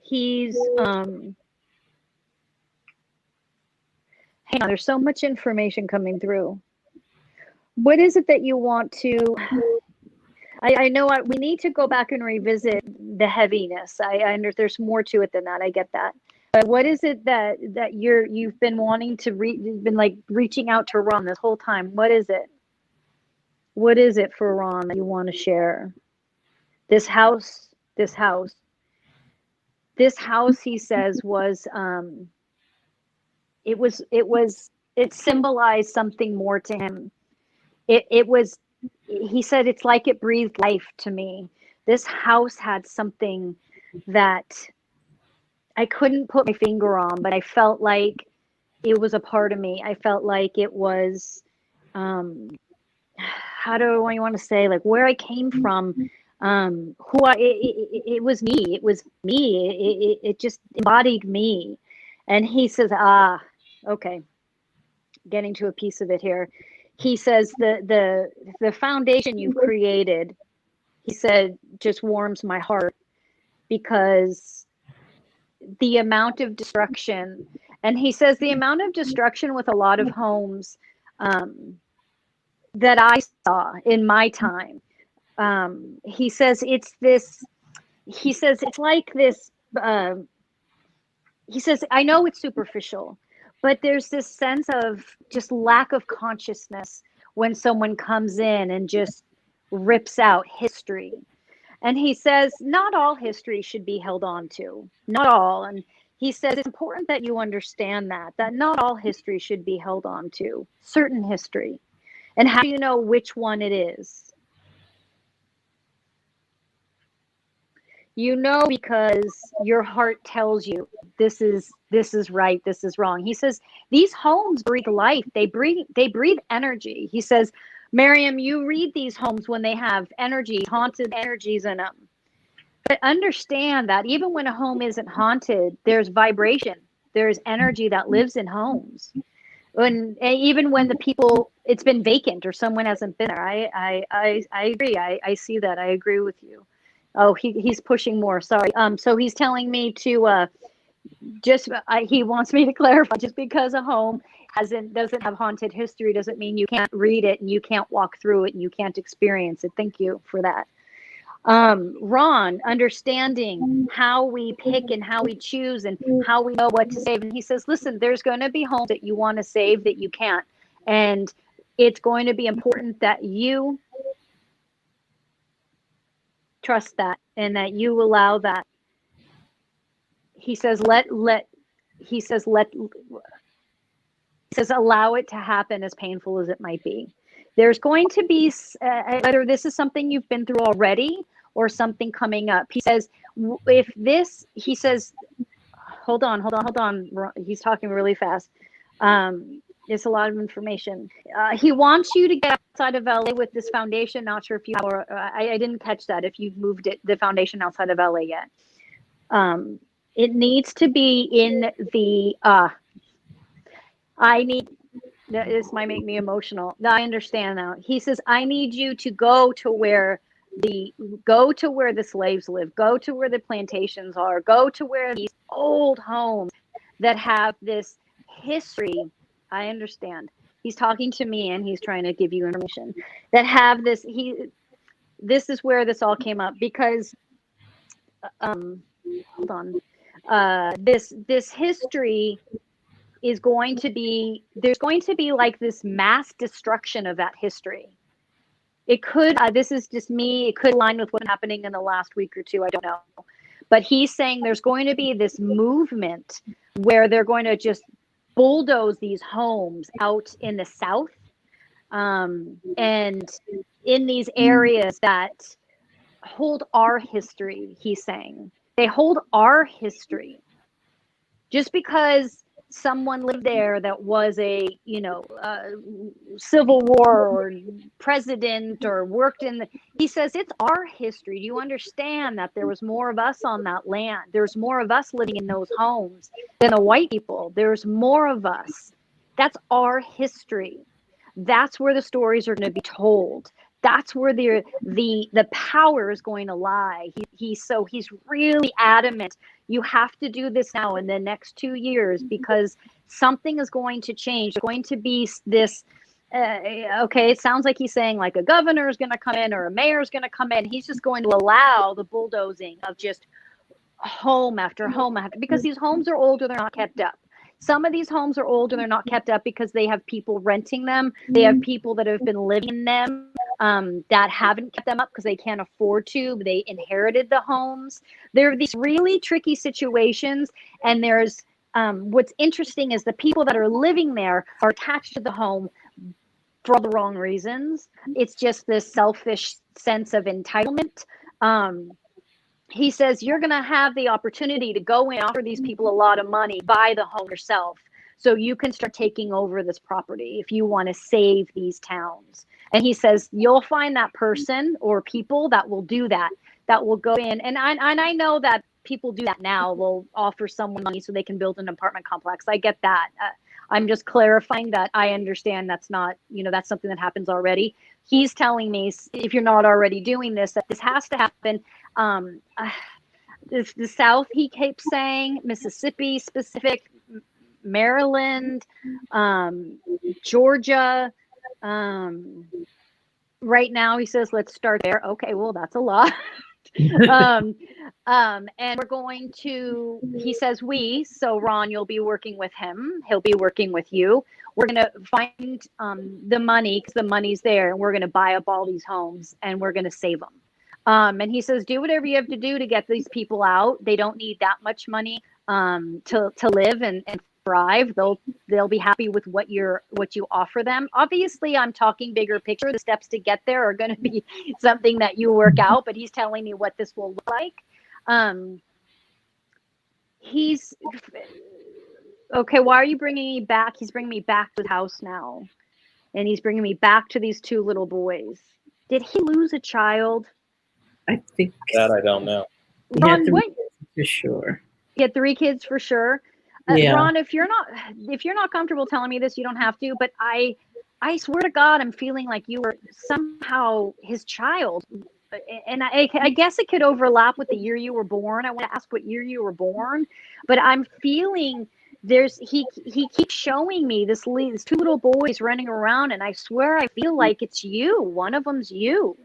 Speaker 6: He's hang on, there's so much information coming through. What is it that you want to? I know we need to go back and revisit the heaviness. I understand there's more to it than that. I get that. But what is it that you've been wanting to you've been like reaching out to Ron this whole time? What is it? What is it for Ron that you want to share? This house. this house, he says, was it symbolized something more to him. It was, he said, it's like it breathed life to me. This house had something that I couldn't put my finger on, but I felt like it was a part of me. I felt like it was, how do I want to say, like where I came from, it was me. It was me. It just embodied me. And he says, okay, getting to a piece of it here. He says the foundation you've created, he said, just warms my heart, because the amount of destruction, and he says the amount of destruction with a lot of homes that I saw in my time. He says it's this, he says it's like this, he says, I know it's superficial, but there's this sense of just lack of consciousness when someone comes in and just rips out history. And he says, not all history should be held on to, not all. And he says, it's important that you understand that not all history should be held on to, certain history. And how do you know which one it is? You know, because your heart tells you this is right, this is wrong. He says these homes breathe life. They breathe energy. He says, Maryam, you read these homes when they have energy, haunted energies in them. But understand that even when a home isn't haunted, there's vibration. There's energy that lives in homes. And even when the people, it's been vacant or someone hasn't been there. I agree. I see that. I agree with you. Oh, he's pushing more. Sorry. So he's telling me to he wants me to clarify, just because a home doesn't have haunted history doesn't mean you can't read it and you can't walk through it and you can't experience it. Thank you for that. Ron, understanding how we pick and how we choose and how we know what to save. And he says, listen, there's going to be homes that you want to save that you can't. And it's going to be important that you trust that and that you allow that. He says, allow it to happen, as painful as it might be. There's going to be, whether this is something you've been through already or something coming up. He says, hold on. He's talking really fast. It's a lot of information. He wants you to get outside of LA with this foundation. Not sure if you have, or I didn't catch that, if you've moved the foundation outside of LA yet. It needs to be in the, this might make me emotional. I understand now. He says, I need you to go to where the slaves live, go to where the plantations are, go to where these old homes that have this history. I understand. He's talking to me and he's trying to give you information that have this. This is where this all came up, because, hold on. This history is going to be, there's going to be like this mass destruction of that history. It could, this is just me, it could align with what's happening in the last week or two, I don't know. But he's saying there's going to be this movement where they're going to just bulldoze these homes out in the South, and in these areas that hold our history, he's saying. They hold our history. Just because someone lived there that was a, Civil War or president or worked in he says it's our history. Do you understand that there was more of us on that land? There's more of us living in those homes than the white people. There's more of us. That's our history. That's where the stories are going to be told. That's where the power is going to lie. He's really adamant. You have to do this now in the next 2 years, because something is going to change. There's going to be this. Okay, it sounds like he's saying like a governor is going to come in or a mayor is going to come in. He's just going to allow the bulldozing of just home after home after, because these homes are older, they're not kept up. Some of these homes are older, they're not kept up because they have people renting them. They have people that have been living in them that haven't kept them up because they can't afford to. They inherited the homes. There are these really tricky situations, and there's what's interesting is the people that are living there are attached to the home for all the wrong reasons. It's just this selfish sense of entitlement. He says, you're going to have the opportunity to go and offer these people a lot of money, buy the home yourself, so you can start taking over this property if you want to save these towns. And he says, you'll find that person or people that will do that, that will go in. And I know that people do that now. They'll offer someone money so they can build an apartment complex. I get that. I'm just clarifying that I understand that's not, that's something that happens already. He's telling me, if you're not already doing this, that this has to happen. The South, he keeps saying, Mississippi specific, Maryland, Georgia. Right now, he says, let's start there. Okay, well, that's a lot. And we're going to, he says so Ron, you'll be working with him. He'll be working with you. We're going to find the money, because the money's there, and we're going to buy up all these homes and we're going to save them. And he says, do whatever you have to do to get these people out. They don't need that much money to live and thrive. They'll be happy with what you offer them. Obviously, I'm talking bigger picture. The steps to get there are going to be something that you work out, but he's telling me what this will look like. He's okay. Why are you bringing me back? He's bringing me back to the house now, and he's bringing me back to these two little boys. Did he lose a child?
Speaker 7: I think
Speaker 8: that I don't know.
Speaker 6: Ron, what?
Speaker 7: For sure.
Speaker 6: He had 3 kids for sure.
Speaker 7: Yeah.
Speaker 6: Ron, if you're not comfortable telling me this, you don't have to. But I swear to God, I'm feeling like you were somehow his child, and I guess it could overlap with the year you were born. I want to ask what year you were born, but I'm feeling he keeps showing me these 2 little boys running around, and I swear I feel like it's you. One of them's you.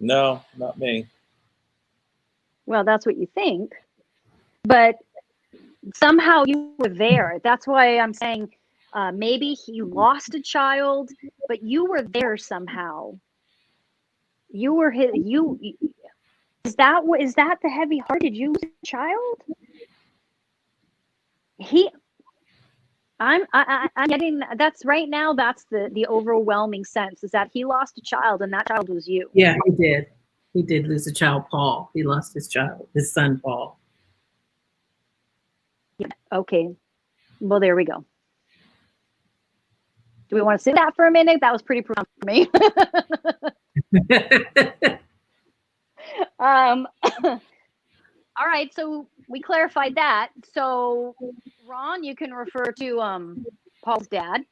Speaker 8: No, not me.
Speaker 6: Well, that's what you think, but somehow you were there. That's why I'm saying maybe he lost a child, but you were there somehow. You were his. Is that the heavy heart? Did you lose a child? I'm getting that's right now. That's the overwhelming sense is that he lost a child, and that child was you.
Speaker 7: Yeah, he did. He did lose a child, Paul. He lost his son, Paul.
Speaker 6: Yeah. Okay. Well, there we go. Do we want to sit that for a minute? That was pretty profound for me. All right. So we clarified that. So Ron, you can refer to Paul's dad.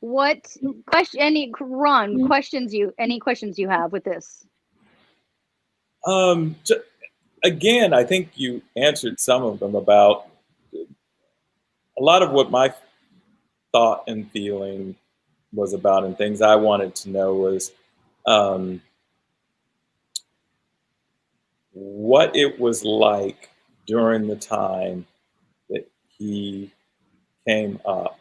Speaker 6: What question? Any questions you have with this?
Speaker 8: Again, I think you answered some of them about a lot of what my thought and feeling was about, and things I wanted to know was what it was like during the time that he came up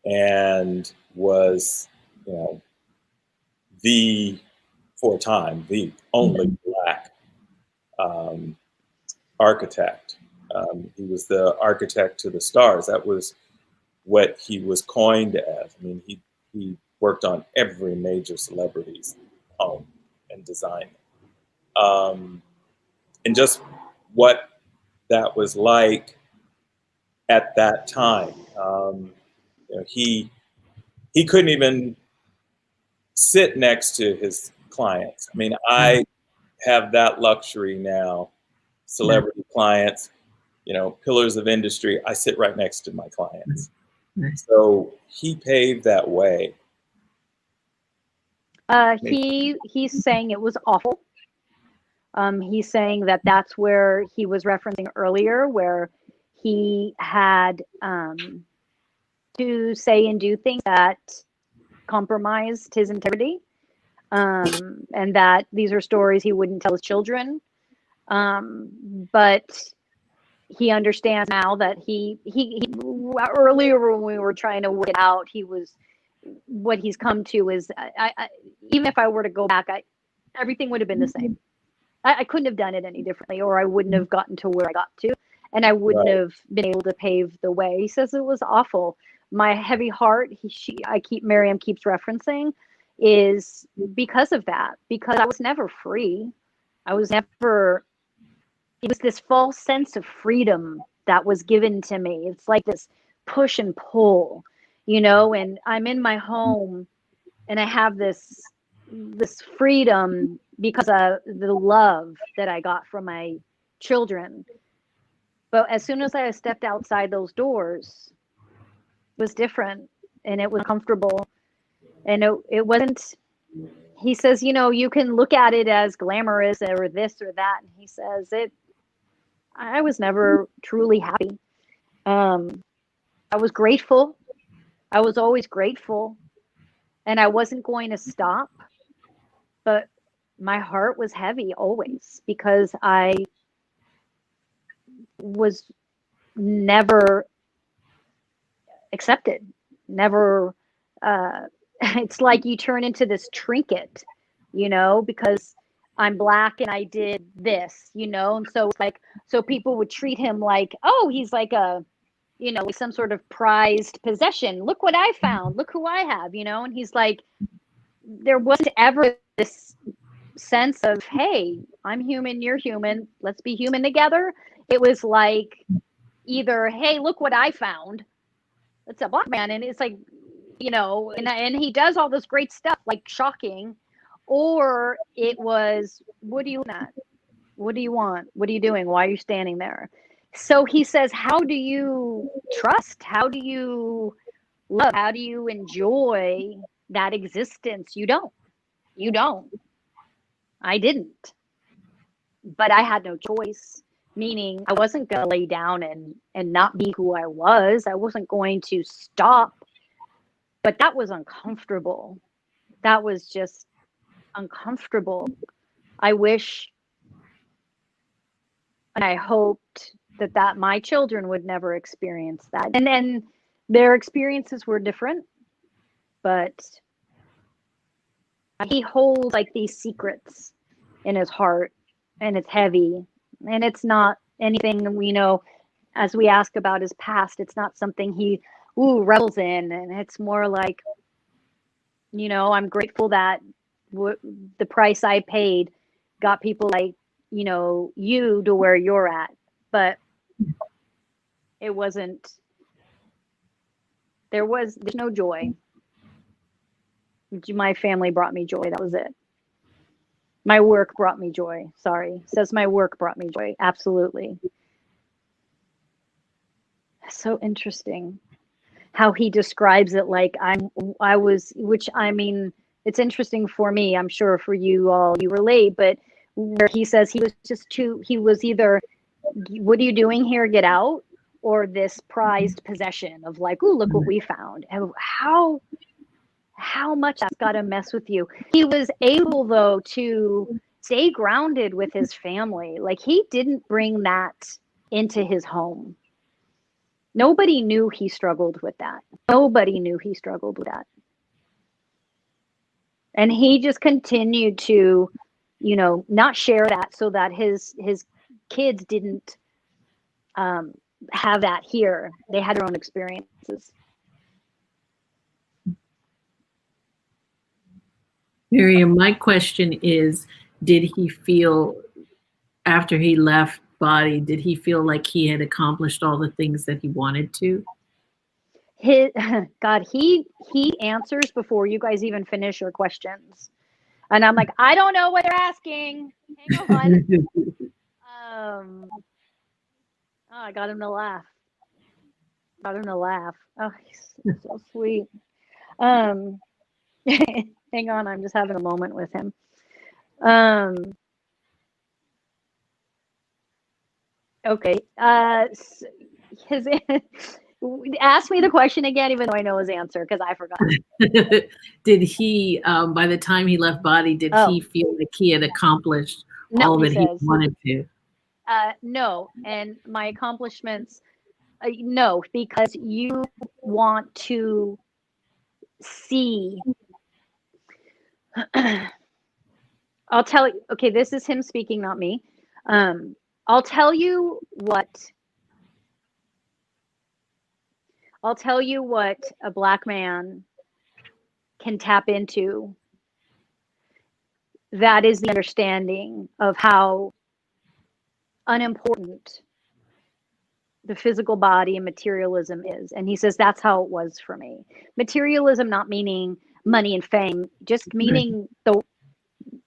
Speaker 8: and was, the only Black architect. He was the architect to the stars. That was what he was coined as. I mean, he worked on every major celebrity's home and design. And just what that was like at that time. He couldn't even sit next to his clients. I mean, I have that luxury now. Celebrity clients, pillars of industry. I sit right next to my clients. So he paved that way.
Speaker 6: He's saying it was awful. He's saying that's where he was referencing earlier, where he had to say and do things that compromised his integrity, and that these are stories he wouldn't tell his children. But he understands now that he earlier when we were trying to work it out, what he's come to is, even if I were to go back, everything would have been the same. I couldn't have done it any differently, or I wouldn't have gotten to where I got to, and I wouldn't have been able to pave the way. He says it was awful. My heavy heart, Maryam keeps referencing, is because of that, because I was never free. It was this false sense of freedom that was given to me. It's like this push and pull, and I'm in my home and I have this freedom because of the love that I got from my children. But as soon as I stepped outside those doors, it was different, and it was comfortable, and it wasn't. He says, you can look at it as glamorous or this or that. And he says I was never truly happy. I was grateful. I was always grateful, and I wasn't going to stop, but my heart was heavy always, because I was never accepted, never. It's like you turn into this trinket, because I'm Black and I did this, and so it's like, so people would treat him like, oh, he's like like some sort of prized possession. Look what I found. Look who I have, and he's like, there wasn't ever this sense of, hey, I'm human, you're human, let's be human together. It was like either, hey, look what I found. It's a Black man, and it's like, and he does all this great stuff, like shocking, or it was, what do you want? What do you want? What are you doing? Why are you standing there? So he says, how do you trust? How do you love? How do you enjoy that existence? You don't. I didn't. But I had no choice, meaning I wasn't going to lay down and not be who I was. I wasn't going to stop. But that was uncomfortable. That was just uncomfortable. I wish and I hoped that my children would never experience that. And then their experiences were different, but he holds like these secrets in his heart, and it's heavy, and it's not anything we know. As we ask about his past, it's not something he revels in, and it's more like, I'm grateful that the price I paid got people like, you to where you're at, but it wasn't, there's no joy. My family brought me joy. That was it. My work brought me joy. Sorry. Says my work brought me joy. Absolutely. So interesting how he describes it, like which I mean, it's interesting for me. I'm sure for you all, you relate, but where he says he was either, what are you doing here? Get out. Or this prized possession of like, ooh, look what we found. And how much that's got to mess with you. He was able, though, to stay grounded with his family. Like, he didn't bring that into his home. Nobody knew he struggled with that. And he just continued to, not share that, so that his kids didn't have that here. They had their own experiences.
Speaker 7: Maryam, my question is, did he feel, after he left body, did he feel like he had accomplished all the things that he wanted to?
Speaker 6: He answers before you guys even finish your questions. And I'm like, I don't know what they're asking. Hang on. I got him to laugh. Oh, he's so sweet. Hang on, I'm just having a moment with him. Okay. Ask me the question again, even though I know his answer, because I forgot.
Speaker 7: Did he, by the time he left body, did he feel like he had accomplished all that he wanted to?
Speaker 6: No, and my accomplishments No, because you want to see. I'll tell you. Okay, this is him speaking, not me. I'll tell you what a Black man can tap into. That is the understanding of how unimportant the physical body and materialism is. And he says that's how it was for me. Materialism not meaning money and fame, just meaning the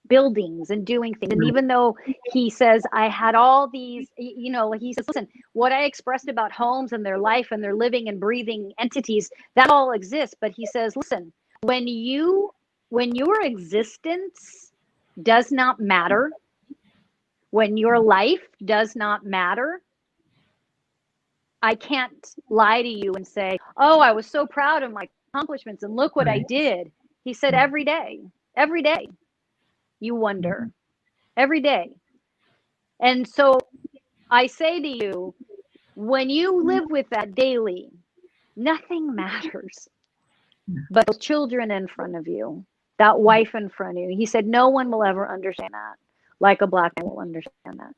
Speaker 6: buildings and doing things. And even though he says I had all these, he says, listen, what I expressed about homes and their life and their living and breathing entities, that all exists. But he says, listen, when your existence does not matter, when your life does not matter, I can't lie to you and say, oh, I was so proud of my accomplishments and look what I did. He said, every day you wonder, every day. And so I say to you, when you live with that daily, nothing matters but those children in front of you, that wife in front of you. He said, no one will ever understand that like a Black man will understand that.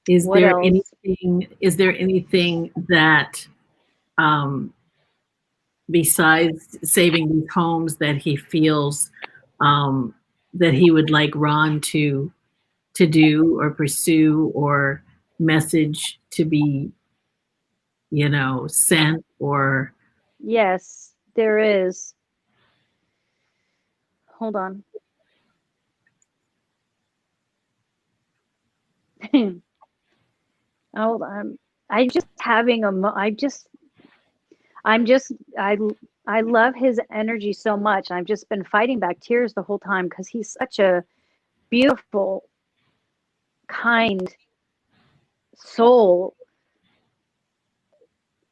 Speaker 7: Is there anything that besides saving these homes that he feels that he would like Ron to do or pursue, or message to be, sent? Or
Speaker 6: yes, there is. Hold on. Hold on. I love his energy so much. I've just been fighting back tears the whole time because he's such a beautiful, kind soul.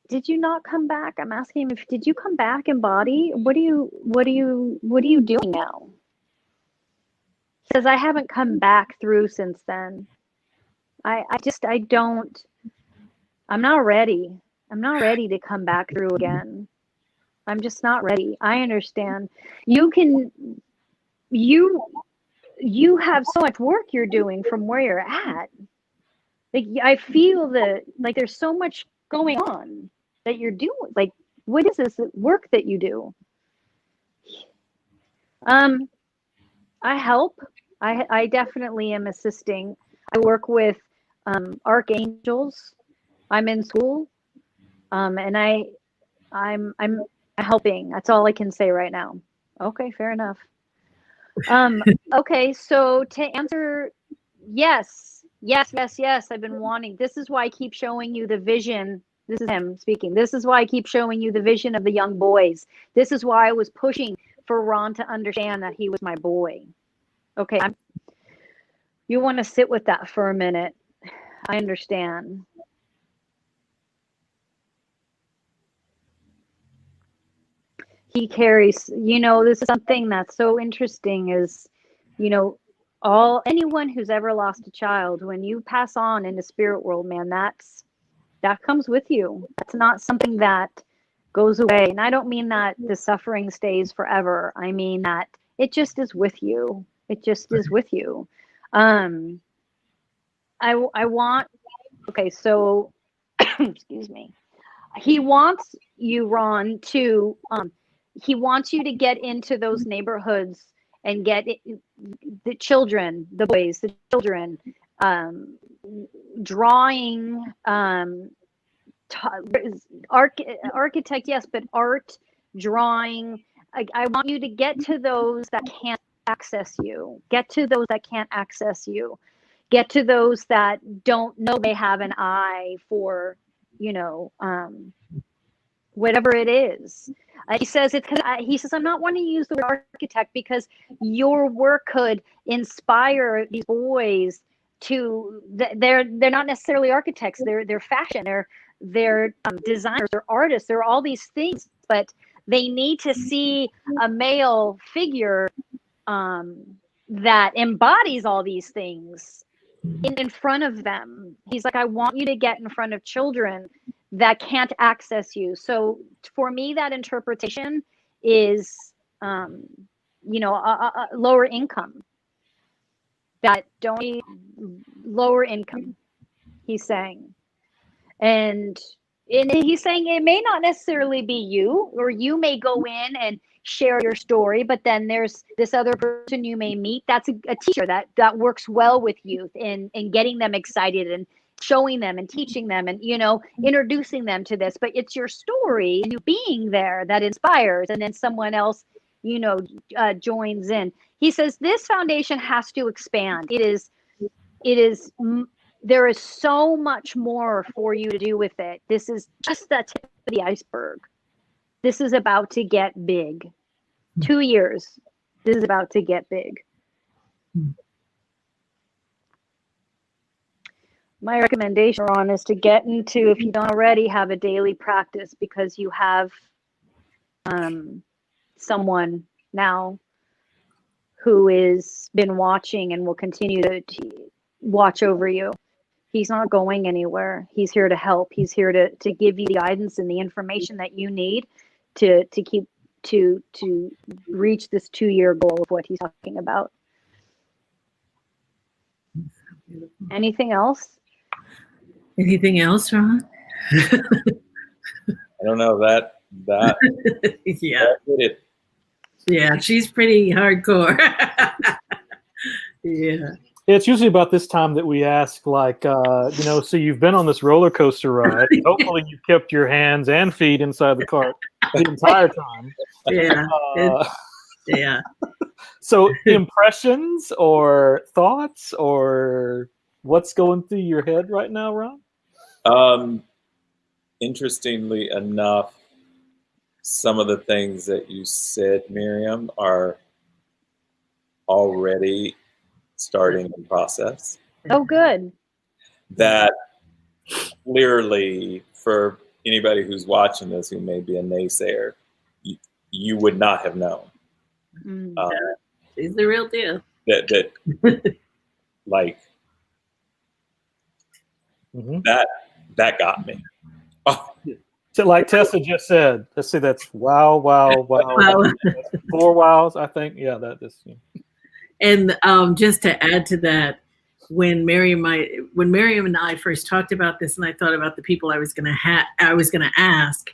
Speaker 6: Did you not come back? I'm asking him, did you come back in body? What are you doing now? He says, I haven't come back through since then. I'm not ready. I'm not ready to come back through again. I'm just not ready. I understand. You have so much work you're doing from where you're at. Like, I feel that, like, there's so much going on that you're doing. Like, what is this work that you do? I help. I definitely am assisting. I work with archangels. I'm in school, and I'm helping. That's all I can say right now. Okay, fair enough. Okay, so to answer, yes. I've been wanting. This is why I keep showing you the vision. This is him speaking. This is why I keep showing you the vision of the young boys. This is why I was pushing for Ron to understand that he was my boy. Okay, you want to sit with that for a minute. I understand. He carries, this is something that's so interesting is, anyone who's ever lost a child, when you pass on in the spirit world, man, that comes with you. That's not something that goes away. And I don't mean that the suffering stays forever. I mean that it just is with you. It just is with you. Okay, so excuse me. He wants you, Ron, to he wants you to get into those neighborhoods and get the children, the boys, the children, drawing, architect, yes, but art, drawing. I want you to get to those that can't access you. Get to those that can't access you. Get to those that don't know they have an eye for, whatever it is. He says I'm not wanting to use the word architect because your work could inspire these boys they're not necessarily architects. They're fashion. They're designers. They're artists. They're all these things, but they need to see a male figure that embodies all these things in front of them. He's like, I want you to get in front of children that can't access you. So for me, that interpretation is, lower income. That don't need lower income, he's saying. And he's saying it may not necessarily be you, or you may go in and share your story, but then there's this other person you may meet that's a teacher that works well with youth in getting them excited and showing them and teaching them and, introducing them to this. But it's your story and you being there that inspires, and then someone else, joins in. He says this foundation has to expand. There is so much more for you to do with it. This is just the tip of the iceberg. This is about to get big. 2 years. This is about to get big. My recommendation, Ron, is to get into, if you don't already have a daily practice, because you have someone now who is been watching and will continue to watch over you. He's not going anywhere. He's here to help. He's here to give you the guidance and the information that you need to keep to reach this 2-year goal of what he's talking about. Anything else?
Speaker 7: Anything else, Ron?
Speaker 8: I don't know that
Speaker 7: yeah.
Speaker 8: that did it.
Speaker 7: Yeah, she's pretty hardcore. Yeah.
Speaker 5: It's usually about this time that we ask, like, so you've been on this roller coaster ride. Hopefully you've kept your hands and feet inside the cart the entire time.
Speaker 7: Yeah. Yeah.
Speaker 5: So impressions or thoughts or what's going through your head right now, Ron?
Speaker 8: Interestingly enough, some of the things that you said, Maryam, are already starting the process.
Speaker 6: Oh, good.
Speaker 8: That clearly, for anybody who's watching this who may be a naysayer, you would not have known.
Speaker 7: She's the real deal.
Speaker 8: That like that got me. Oh.
Speaker 5: So like Tessa just said, let's see, that's wow. 4 wows, I think. Yeah, that is. Yeah.
Speaker 7: And just to add to that, when Maryam and I first talked about this, and I thought about the people I was gonna ask,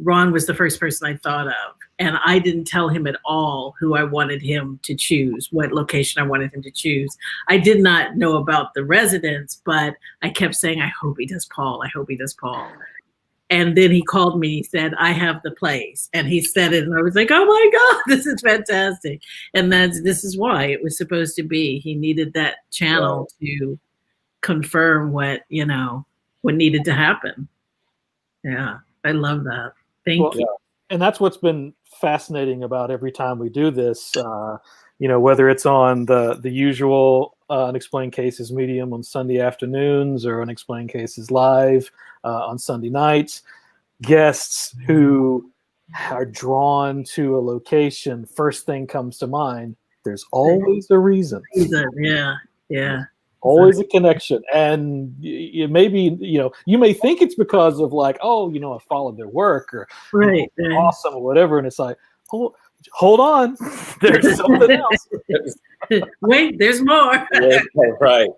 Speaker 7: Ron was the first person I thought of, and I didn't tell him at all who I wanted him to choose, what location I wanted him to choose. I did not know about the residents, but I kept saying, I hope he does Paul. I hope he does Paul. And then he called me, he said, I have the place. And he said it, and I was like, oh my God, this is fantastic. And this is why it was supposed to be. He needed that channel to confirm what needed to happen. Yeah, I love that. Thank you.
Speaker 5: And that's what's been fascinating about every time we do this, whether it's on the usual Unexplained Cases medium on Sunday afternoons or Unexplained Cases live on Sunday nights, guests who are drawn to a location, first thing comes to mind, there's always a reason.
Speaker 7: Yeah.
Speaker 5: Always a connection. And it may be, you may think it's because of like, I followed their work or
Speaker 7: right.
Speaker 5: Awesome or whatever. And it's like, hold on, there's something else.
Speaker 7: Wait, there's more.
Speaker 8: Right.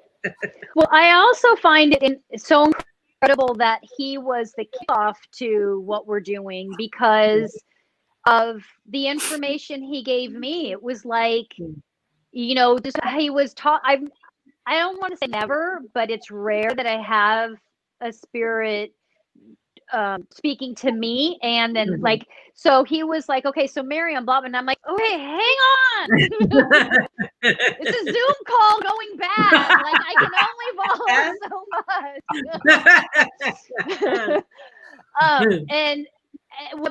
Speaker 6: Well, I also find it so incredible that he was the kickoff to what we're doing because of the information he gave me. It was like, he was taught. I don't want to say never, but it's rare that I have a spirit speaking to me. And then so he was like, okay, so Maryam, blah, and I'm like, okay, hang on. It's a Zoom call going bad. Like I can only follow so much.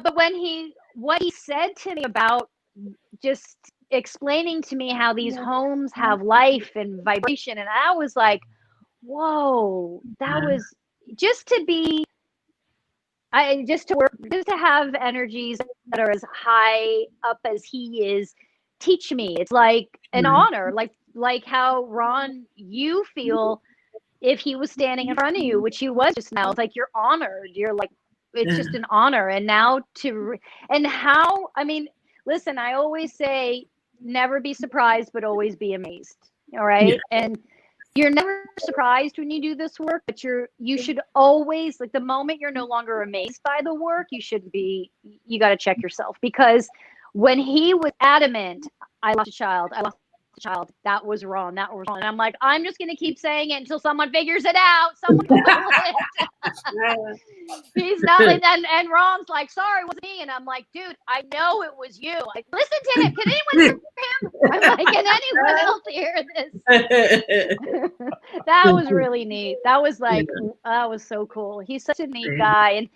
Speaker 6: But what he said to me about just explaining to me how these homes have life and vibration, and I was like, whoa, that was just to be, just to work, just to have energies that are as high up as he is, teach me. It's like an honor, like how Ron, you feel if he was standing in front of you, which he was just now. It's like you're honored. You're like, it's just an honor. And now and how, I mean, listen, I always say, never be surprised, but always be amazed. All right. Yeah. And you're never surprised when you do this work, but you should always, like, the moment you're no longer amazed by the work, you got to check yourself, because when he was adamant, I lost a child, that was wrong. And I'm like, I'm just going to keep saying it until someone figures it out. Someone Google it. He's not, and Ron's like, sorry, it wasn't me. And I'm like, dude, I know it was you. Like, listen to him. Can anyone hear him? I'm like, can anyone else hear this? That was really neat. That was like, that was so cool. He's such a neat guy.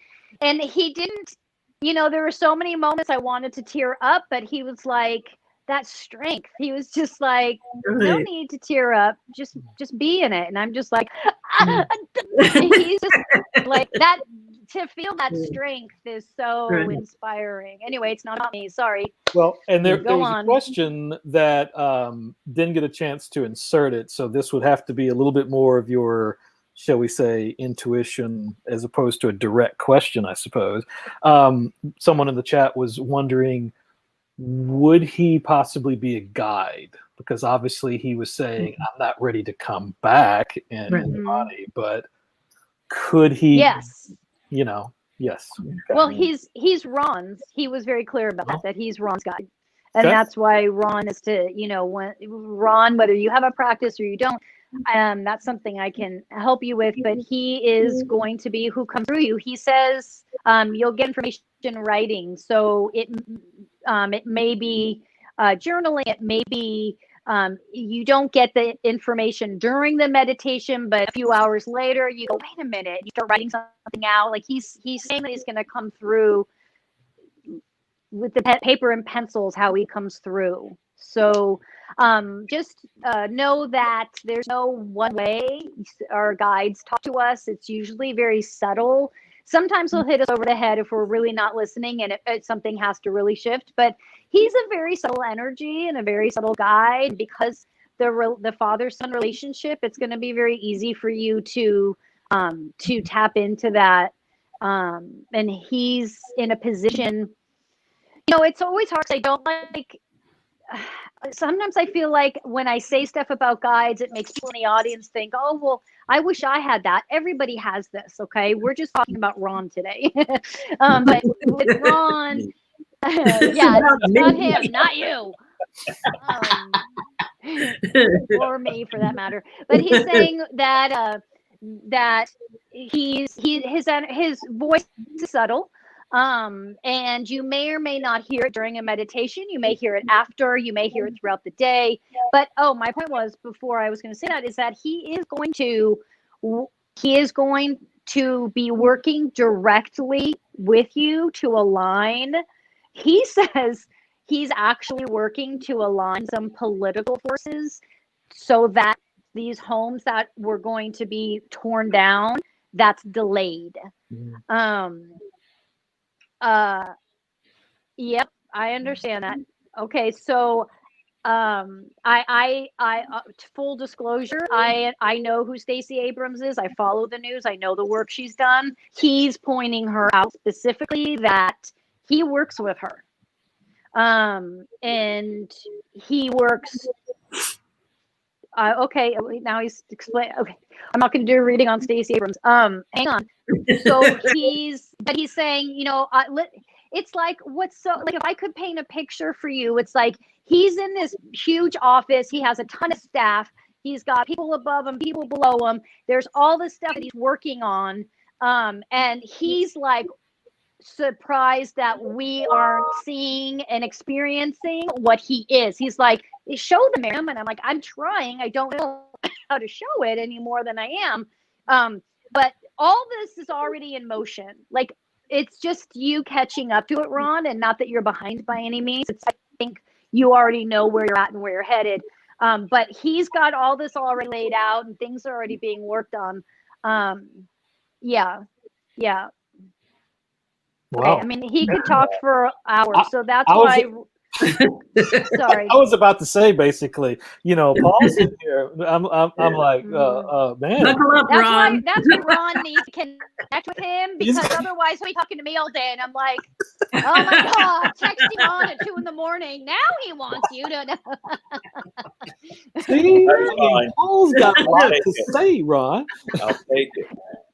Speaker 6: And he didn't, there were so many moments I wanted to tear up, but he was like, that strength. He was just like, no need to tear up. Just be in it. And I'm just like, he's just like that. To feel that strength is so inspiring. Anyway, it's not about me. Sorry.
Speaker 5: Well, and there was a question that didn't get a chance to insert it. So this would have to be a little bit more of your, shall we say, intuition as opposed to a direct question, I suppose. Someone in the chat was wondering, would he possibly be a guide? Because obviously he was saying, I'm not ready to come back in the body, but could he?
Speaker 6: Yes.
Speaker 5: Yes.
Speaker 6: Well, he's Ron's. He was very clear about that he's Ron's guide. And that's why Ron is to, when Ron, whether you have a practice or you don't, that's something I can help you with, but he is going to be who comes through you. He says, you'll get information in writing. So it may be journaling. It may be you don't get the information during the meditation, but a few hours later, you go, wait a minute, you start writing something out. Like he's saying that he's going to come through with the paper and pencils, how he comes through. So just know that there's no one way our guides talk to us. It's usually very subtle. Sometimes he'll hit us over the head if we're really not listening and something has to really shift. But he's a very subtle energy and a very subtle guide, because the father-son relationship, it's going to be very easy for you to tap into that. And he's in a position, it's always hard because I don't like, sometimes I feel like when I say stuff about guides, it makes people in the audience think, oh, well, I wish I had that. Everybody has this, okay? We're just talking about Ron today. But with Ron, it's not him, not you. Or me, for that matter. But he's saying that his voice is subtle. And you may or may not hear it during a meditation. You may hear it after, you may hear it throughout the day. But my point was, before I was going to say that, is that he is going to be working directly with you to align. He says he's actually working to align some political forces so that these homes that were going to be torn down, that's delayed. Yep, I understand that. Okay, so I full disclosure, I know who Stacey Abrams is. I follow the news. I know the work she's done. He's pointing her out specifically that he works with her. And he works okay, now he's explaining. Okay, I'm not going to do a reading on Stacey Abrams. Hang on. So he's saying, it's like, if I could paint a picture for you, it's like he's in this huge office. He has a ton of staff. He's got people above him, people below him. There's all this stuff that he's working on. And he's like surprised that we aren't seeing and experiencing what he is. He's like, show the Maryam. And I'm like, I'm trying. I don't know how to show it any more than I am. But all this is already in motion. Like, it's just you catching up to it, Ron, and not that you're behind by any means. It's, I think, you already know where you're at and where you're headed. But he's got all this already laid out and things are already being worked on. Yeah.
Speaker 5: Wow.
Speaker 6: Okay. I mean, he could talk for hours, so that's
Speaker 5: I was-
Speaker 6: why. Sorry.
Speaker 5: I was about to say, basically, Paul's in here. I'm like, man.
Speaker 7: Buckle up, Ron.
Speaker 6: That's why Ron needs to connect with him, because otherwise he'll be talking to me all day, and I'm like, oh my God, texting Ron at 2 a.m. Now he wants you to.
Speaker 5: See, Paul's got a lot to say, Ron.
Speaker 8: I'll take it.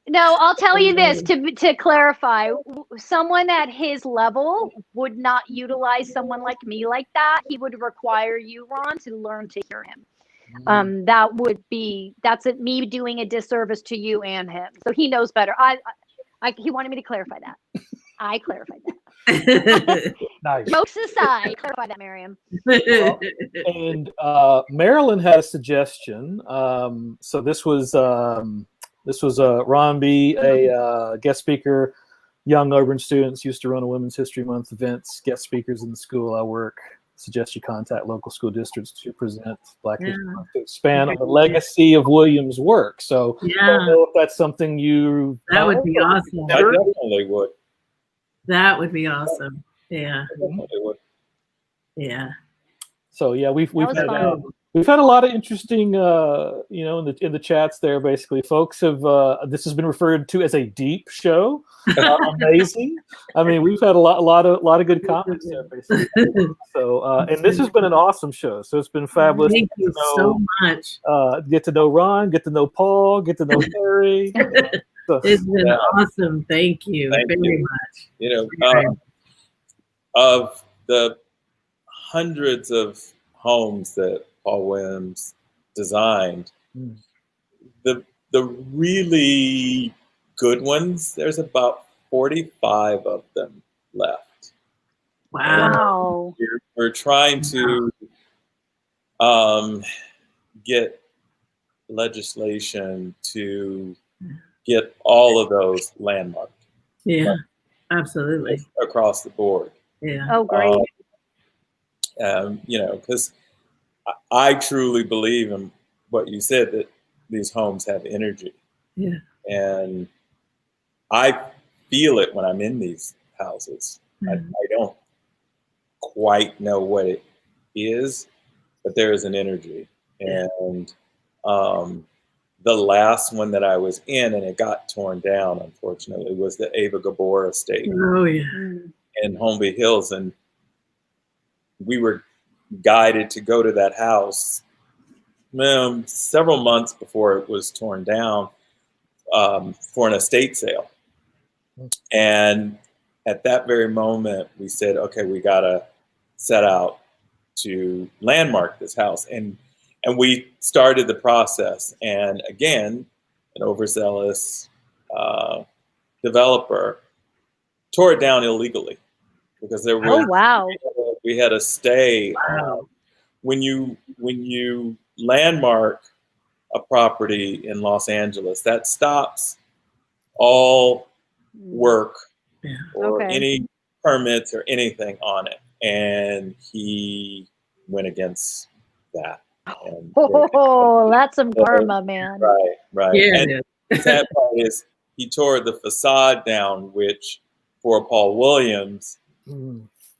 Speaker 6: No, I'll tell you this to clarify. Someone at his level would not utilize someone like me like that. He would require you, Ron, to learn to hear him. That's me doing a disservice to you and him. So he knows better. He wanted me to clarify that. I clarified that.
Speaker 5: Nice.
Speaker 6: Jokes aside, clarify that, Maryam.
Speaker 5: And Marilyn had a suggestion. So this was Ron B., a guest speaker, young urban students used to run a Women's History Month events, guest speakers in the school I work. Suggest you contact local school districts to present Black History Month to expand on the legacy of Williams' work. So I don't know if that's something you...
Speaker 7: That would be awesome.
Speaker 8: I definitely would.
Speaker 7: That would be awesome. Yeah.
Speaker 8: I definitely would.
Speaker 7: Yeah.
Speaker 5: So yeah, we've had a lot of interesting, in the chats there. Basically, folks have this has been referred to as a deep show. Amazing. I mean, we've had a lot of good comments there, basically. So, and this has been an awesome show. So it's been fabulous.
Speaker 7: Thank you so much.
Speaker 5: Get to know Ron, get to know Paul, get to know Terri.
Speaker 7: It's been awesome. Thank you very much.
Speaker 8: Of the hundreds of homes that Paul Williams designed, the really good ones, there's about 45 of them left.
Speaker 7: Wow.
Speaker 8: We're trying to get legislation to get all of those landmarked.
Speaker 7: Yeah, absolutely.
Speaker 8: Across the board.
Speaker 7: Yeah.
Speaker 6: Oh, great.
Speaker 8: Because I truly believe in what you said, that these homes have energy.
Speaker 7: Yeah.
Speaker 8: And I feel it when I'm in these houses. I don't quite know what it is, but there is an energy. And the last one that I was in, and it got torn down, unfortunately, was the Ava Gabor estate in Holmby Hills. And we were guided to go to that house several months before it was torn down for an estate sale. And at that very moment, we said, okay, we got to set out to landmark this house. And we started the process. And again, an overzealous developer tore it down illegally because there were we had a stay.
Speaker 7: Wow.
Speaker 8: When you landmark a property in Los Angeles, that stops all work or any permits or anything on it. And he went against that. And
Speaker 6: that's some karma, man.
Speaker 8: Right.
Speaker 7: Yeah,
Speaker 8: and the sad part is he tore the facade down, which for Paul Williams,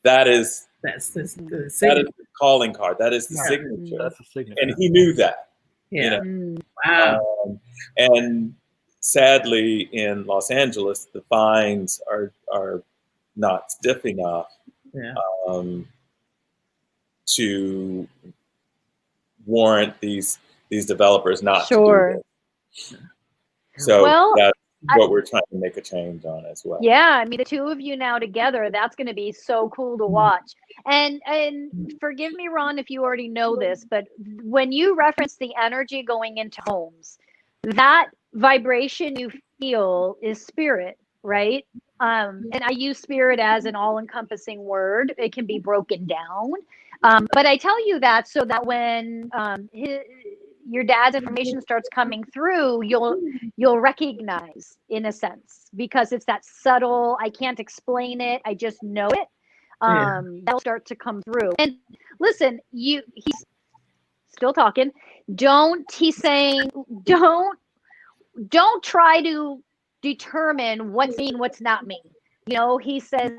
Speaker 8: that's the calling card. That is the signature.
Speaker 5: That's a signature.
Speaker 8: And he knew that.
Speaker 7: Yeah.
Speaker 8: Wow. And sadly, in Los Angeles, the fines are not stiff enough to warrant these developers not to do this. So that's what we're trying to make a change on as well.
Speaker 6: Yeah, I mean, the two of you now together, that's going to be so cool to watch. And forgive me, Ron, if you already know this, but when you reference the energy going into homes, that vibration you feel is spirit, right? And I use spirit as an all-encompassing word. It can be broken down. But I tell you that so that when your dad's information starts coming through, you'll recognize, in a sense, because it's that subtle, I can't explain it, I just know it. that'll start to come through. And listen, he's still talking. He's saying, don't try to determine what's me and what's not me. You know, he says,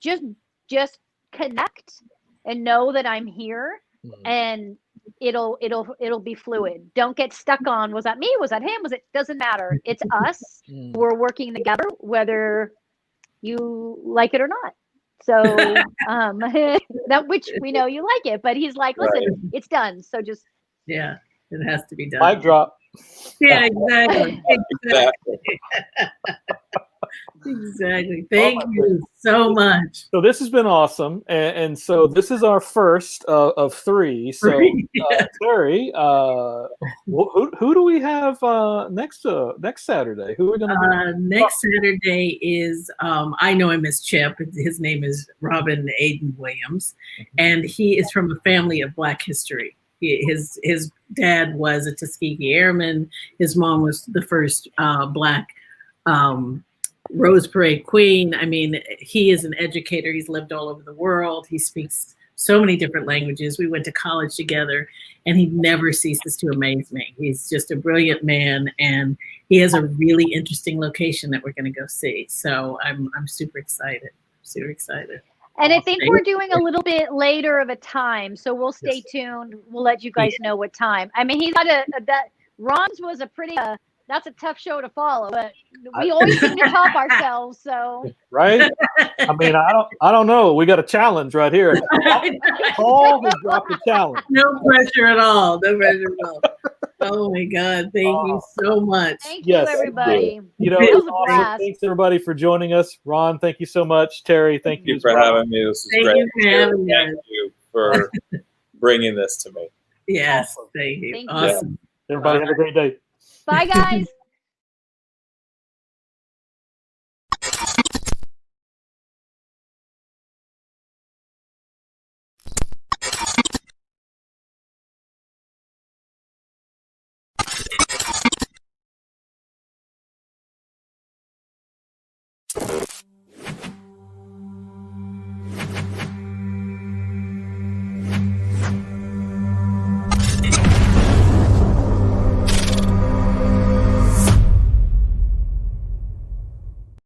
Speaker 6: just connect and know that I'm here, and it'll be fluid. Don't get stuck on, was that me? Was that him? Doesn't matter. It's us. We're working together, whether you like it or not. So that, which we know you like it, but he's like, listen, it's done. So just,
Speaker 7: yeah, it has to be done.
Speaker 5: Mic drop.
Speaker 7: Yeah, exactly. Exactly. Thank you so much.
Speaker 5: So this has been awesome, and so this is our first of three. So Terri, who do we have next Saturday? Who are we going to
Speaker 7: next Saturday is I know him as Chip. His name is Robin Aiden Williams, and he is from a family of Black history. His dad was a Tuskegee Airman. His mom was the first Black Rose Parade Queen. I mean, he is an educator. He's lived all over the world. He speaks so many different languages. We went to college together, and he never ceases to amaze me. He's just a brilliant man, and he has a really interesting location that we're going to go see. So I'm super excited. Super excited.
Speaker 6: And I think we're doing a little bit later of a time, so we'll stay tuned. We'll let you guys know what time. I mean, he's got that Ron's was a pretty that's a tough show to follow, but we always seem to top ourselves. So
Speaker 5: right? I mean, I don't know. We got a challenge right here. Paul has dropped a challenge.
Speaker 7: No pressure at all. No pressure at all. Oh my God! Thank you so much.
Speaker 6: Thank you, everybody.
Speaker 5: You know,
Speaker 6: it was a blast.
Speaker 5: Thanks everybody for joining us. Ron, thank you so much. Terri, thank you
Speaker 8: for having me. This is great.
Speaker 7: Thank
Speaker 8: you for bringing this to me.
Speaker 7: Yes, thank you.
Speaker 6: Thank
Speaker 7: awesome.
Speaker 6: you.
Speaker 5: Everybody have a great day.
Speaker 6: Bye, guys.